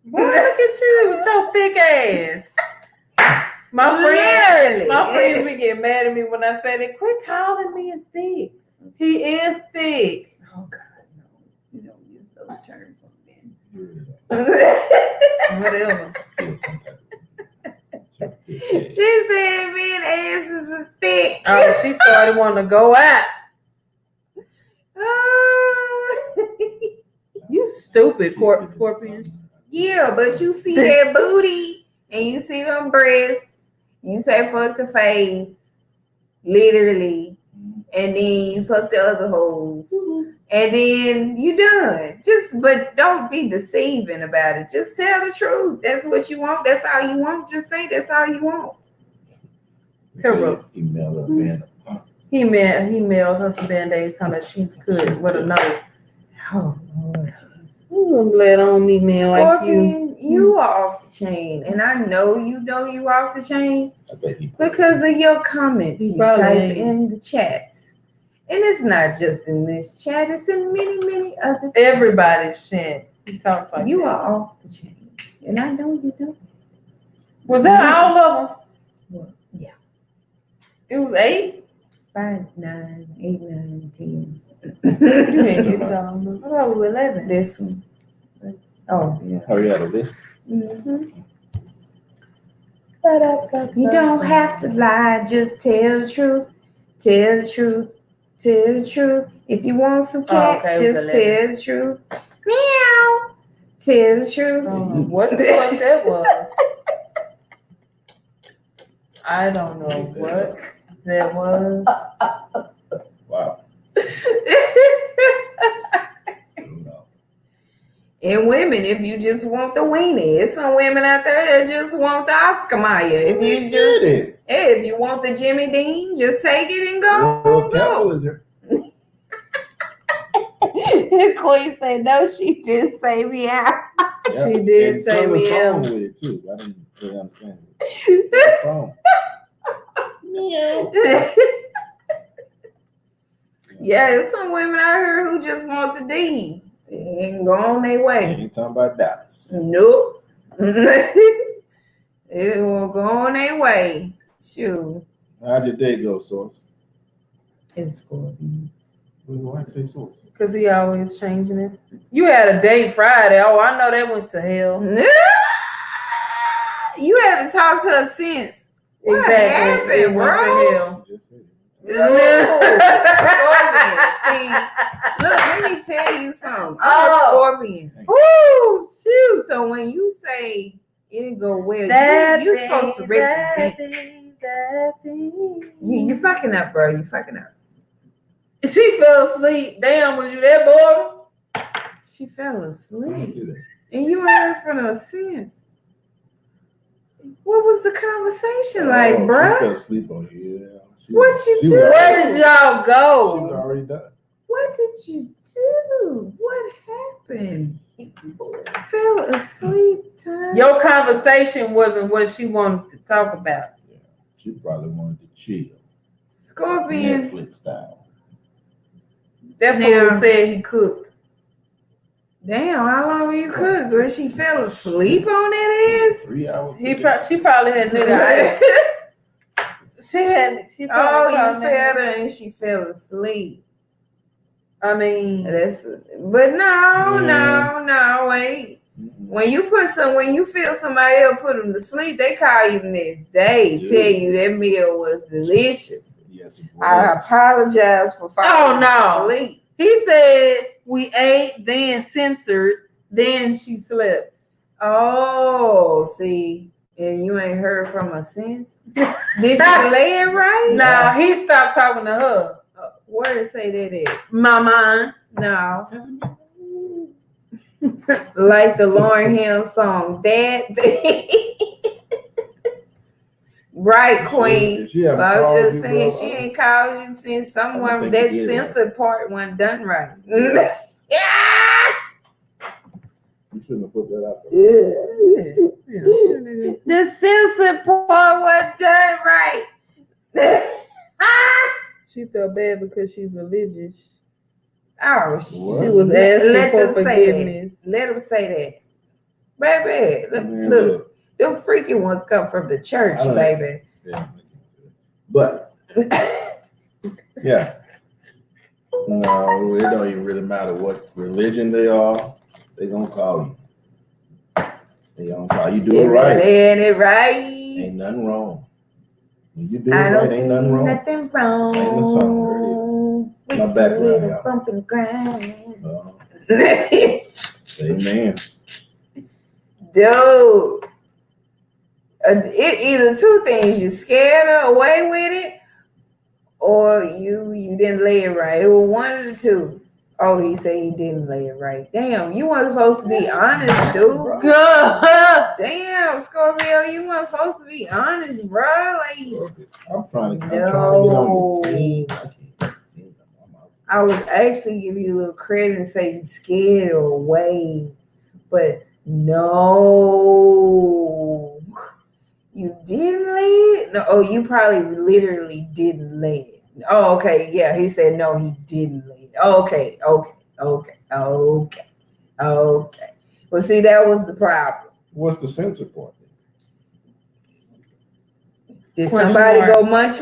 Boy, look at you with your thick ass. My friends be get mad at me when I say that. Quit calling me a thick. He is thick. Oh God, no! You don't use those terms on men. Whatever. She said men asses is thick. Oh, she started wanting to go out. You stupid, Scorpion. Yeah, but you see that booty and you see them breasts. You say fuck the face, literally, and then you fuck the other hoes, and then you done. But don't be deceiving about it. Just tell the truth. That's what you want. That's all you want. Just say that's all you want. He mailed her some band-aids talking about she's good with another. Oh Lord Jesus. I'm glad I don't meet men like Scorpion, you are off the chain, and I know you off the chain because of your comments you type in the chats, and it's not just in this chat; it's in many other chats. Everybody's chat. He talks like You that. are off the chain, and I know you do. Was that all of them? Well, yeah, It was 8. 5, 9, 8, 9, 10. You ain't get some. I thought it was 11. This one. Oh yeah. Oh yeah, the list. Mm-hmm. You don't have to lie, just tell the truth. Tell the truth. Tell the truth. If you want some cat, okay, just tell the truth. Meow. Tell the truth. What the fuck that was? I don't know what that was. Wow. I don't know. And women, if you just want the weenie, there's some women out there that just want the Oscar Mayer. If you just, Did it? hey, if you want the Jimmy Dean, just take it and go. World capitalism. Queen said, no, she did say me out. Yeah. She did And say sung a me song out. with it too. I didn't really understand it. The song. Meow. Yeah, there's some women out here who just want the D and go on their way. Ain't talking about Dallas. Nope. It will go on their way. Shoot. How'd your day go, Source? It's cool. Why say Source? Because he always changing it. You had a date Friday. Oh, I know that went to hell. You haven't talked to her since. What Exactly. It happened, went bro? to hell. You just said it. Dude, Scorpion. See, look, let me tell you something. I'm a Scorpion. Woo! Shoot. So when you say it didn't go well, That you're supposed to represent. that thing. You fucking up, bro. You fucking up. She fell asleep. Damn, was you that bored? She fell I don't asleep. see that. And you ain't heard from her since. What was the conversation like, Oh, bruh? She fell asleep on you. Yeah. What you she do? was Where already- did y'all She was go? already done. What did you do? What happened? Fell asleep, time. Your conversation wasn't what she wanted to talk about. She probably wanted to chill. Scorpions. Netflix style. That Now- fool said he cooked. Damn, how long were you cook? Girl, she fell asleep on that 3 hours. She probably had nigga ass? eyes. She Oh, probably you called fed nigga. her and she fell asleep. I mean, But no, Yeah. no, wait. Mm-mm. When you feel somebody else put them to sleep, they call you the next day, Yeah. tell you that meal was delicious. Yes, it I was. apologize for falling no. asleep. he said we ate, then censored, then she slept. Oh, see, and you ain't heard from her since. Did you lay it right? Now he stopped talking to her. Where did it say that at? My mind. No. Like the Lauryn Hill song, that right, Queen. She haven't I was called just you, saying bro. she ain't called you since I don't someone think that you did it censored part wasn't done right. Yeah. Yeah. You shouldn't have put that out there. The censored part wasn't done right. She felt bad because she's religious. Oh, What? She shit. was asking Let for them say forgiveness. that. Let them say that. Baby, Man, look, them freaky ones come from the church, I don't- baby. Yeah. But yeah. No, it don't even really matter what religion they are. They gonna call you. They gonna call you. Do it right. Ain't it right? Ain't nothing wrong. When you do it I don't right, see ain't nothing wrong. nothing wrong. Sing the song, with My the background, little y'all. bump and grind. Amen. Dude, it either two things: you scared her away with it, or you didn't lay it right. It was one of the two. Oh, he said he didn't lay it right. Damn, you weren't supposed to be honest, dude. Good. Damn, Scorpio, you weren't supposed to be honest, bro. Like, I'm trying to get on your team. I can't get on your team. I'm out. I would actually give you a little credit and say you scared her away, but no, you didn't lay it. No, oh, you probably literally didn't lay it. Oh, okay, yeah. He said no, he didn't lay it. Okay. Well, see, that was the problem. What's the censor part? Did Question somebody mark. go munch?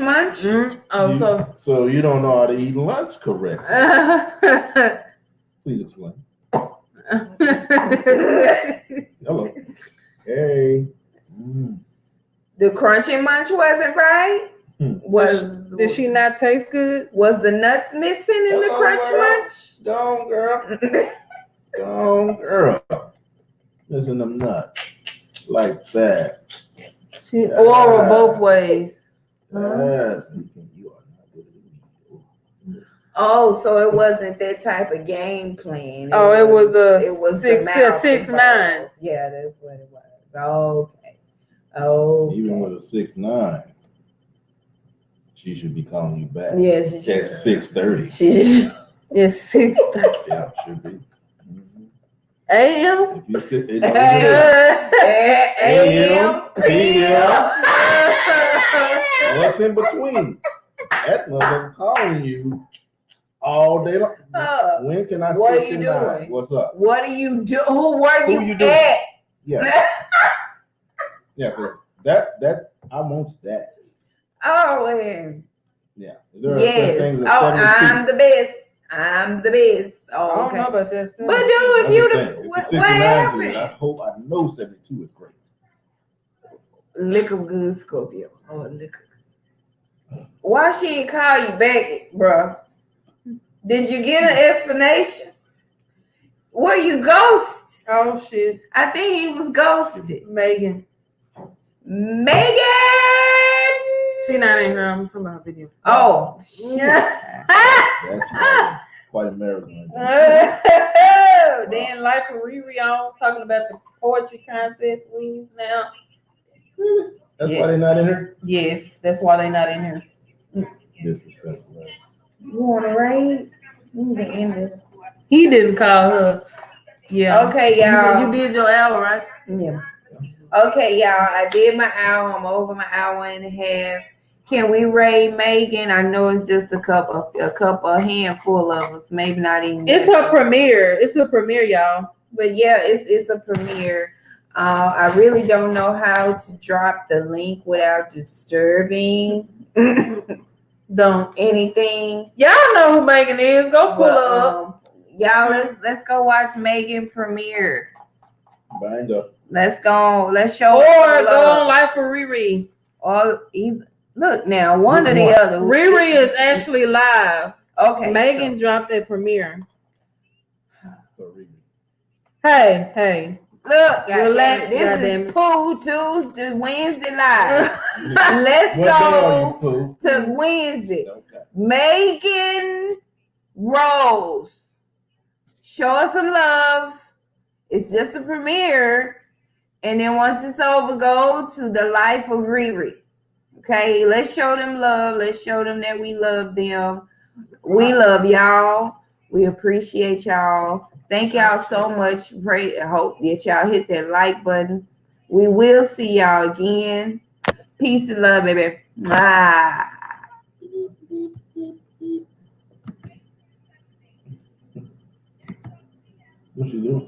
Oh, So you don't know how to eat lunch correctly. so. Please explain. Hello. Hey. The Crunchy Munch wasn't right. Did she not taste good? Was the nuts missing in the Hello, Crunch world. Munch? Gone, girl. Gone, girl. Listen to them nuts. Like that. She oral both ways. Yes. You are not good at me. Oh, so it wasn't that type of game plan. It was the mouth 6'9". involved. Yeah, that's what it was. Okay. Oh, Even with a 6'9", she should be calling you back. Yeah, she should. At 6:30. She It's 6 Yeah, should be. a.m. If you sit, it AM, PM. What's in between? That mother calling you all day long. When can I What are sit you tonight? doing? What's up? What do you do? Who were Who you, you doing? at? Yeah, yeah. 'Cause that I want that. Oh, man. Yeah. Is there Yes. such thing as a Oh, 72? I'm the best. I'm the best. I Oh, don't okay. know about that. But dude, I'm if you just the, saying, if what the 69 happened? good, I know 72 is great. Lick 'em good, Scorpio. Oh, lick 'em. Why she ain't call you back, bro? Did you get an explanation? Were you ghost? Oh shit, I think he was ghosted. Megan. Megan! She not in here. I'm talking about video. Oh, shit. That's quite American. Then Life of Riri on talking about the poetry contest wins now. Really? That's Yeah. why they're not in here? Yes, that's why they not in here. Disrespectful. You want to raid? We can end this. He didn't call her. Yeah. Okay, y'all. You did your hour, right? Yeah. Okay, y'all. I did my hour. I'm over my hour and a half. Can we raid Megan? I know it's just a handful of us. Maybe not even. It's her premiere. It's a premiere, y'all. But yeah, it's a premiere. I really don't know how to drop the link without disturbing Don't. anything. Y'all know who Megan is. Go pull But, up. y'all, let's go watch Megan premiere. Bind up. Let's go. Let's show. Or her go love. on Life of Riri. Look now, one or the Which one? other. Riri is actually live. Okay. Megan dropped that premiere. So, Riri. Hey. Look, Relax, goddammit, this goddammit. is Pool Tuesday, Wednesday live. Let's What day are go you, Pooh? to Wednesday. Okay. Megan Rose. Show us some love. It's just a premiere. And then once it's over, go to the Life of Riri. Okay, let's show them love. Let's show them that we love them. We love y'all. We appreciate y'all. Thank y'all so much. Pray, I hope that y'all hit that like button. We will see y'all again. Peace and love, baby. Mwah. What you doing?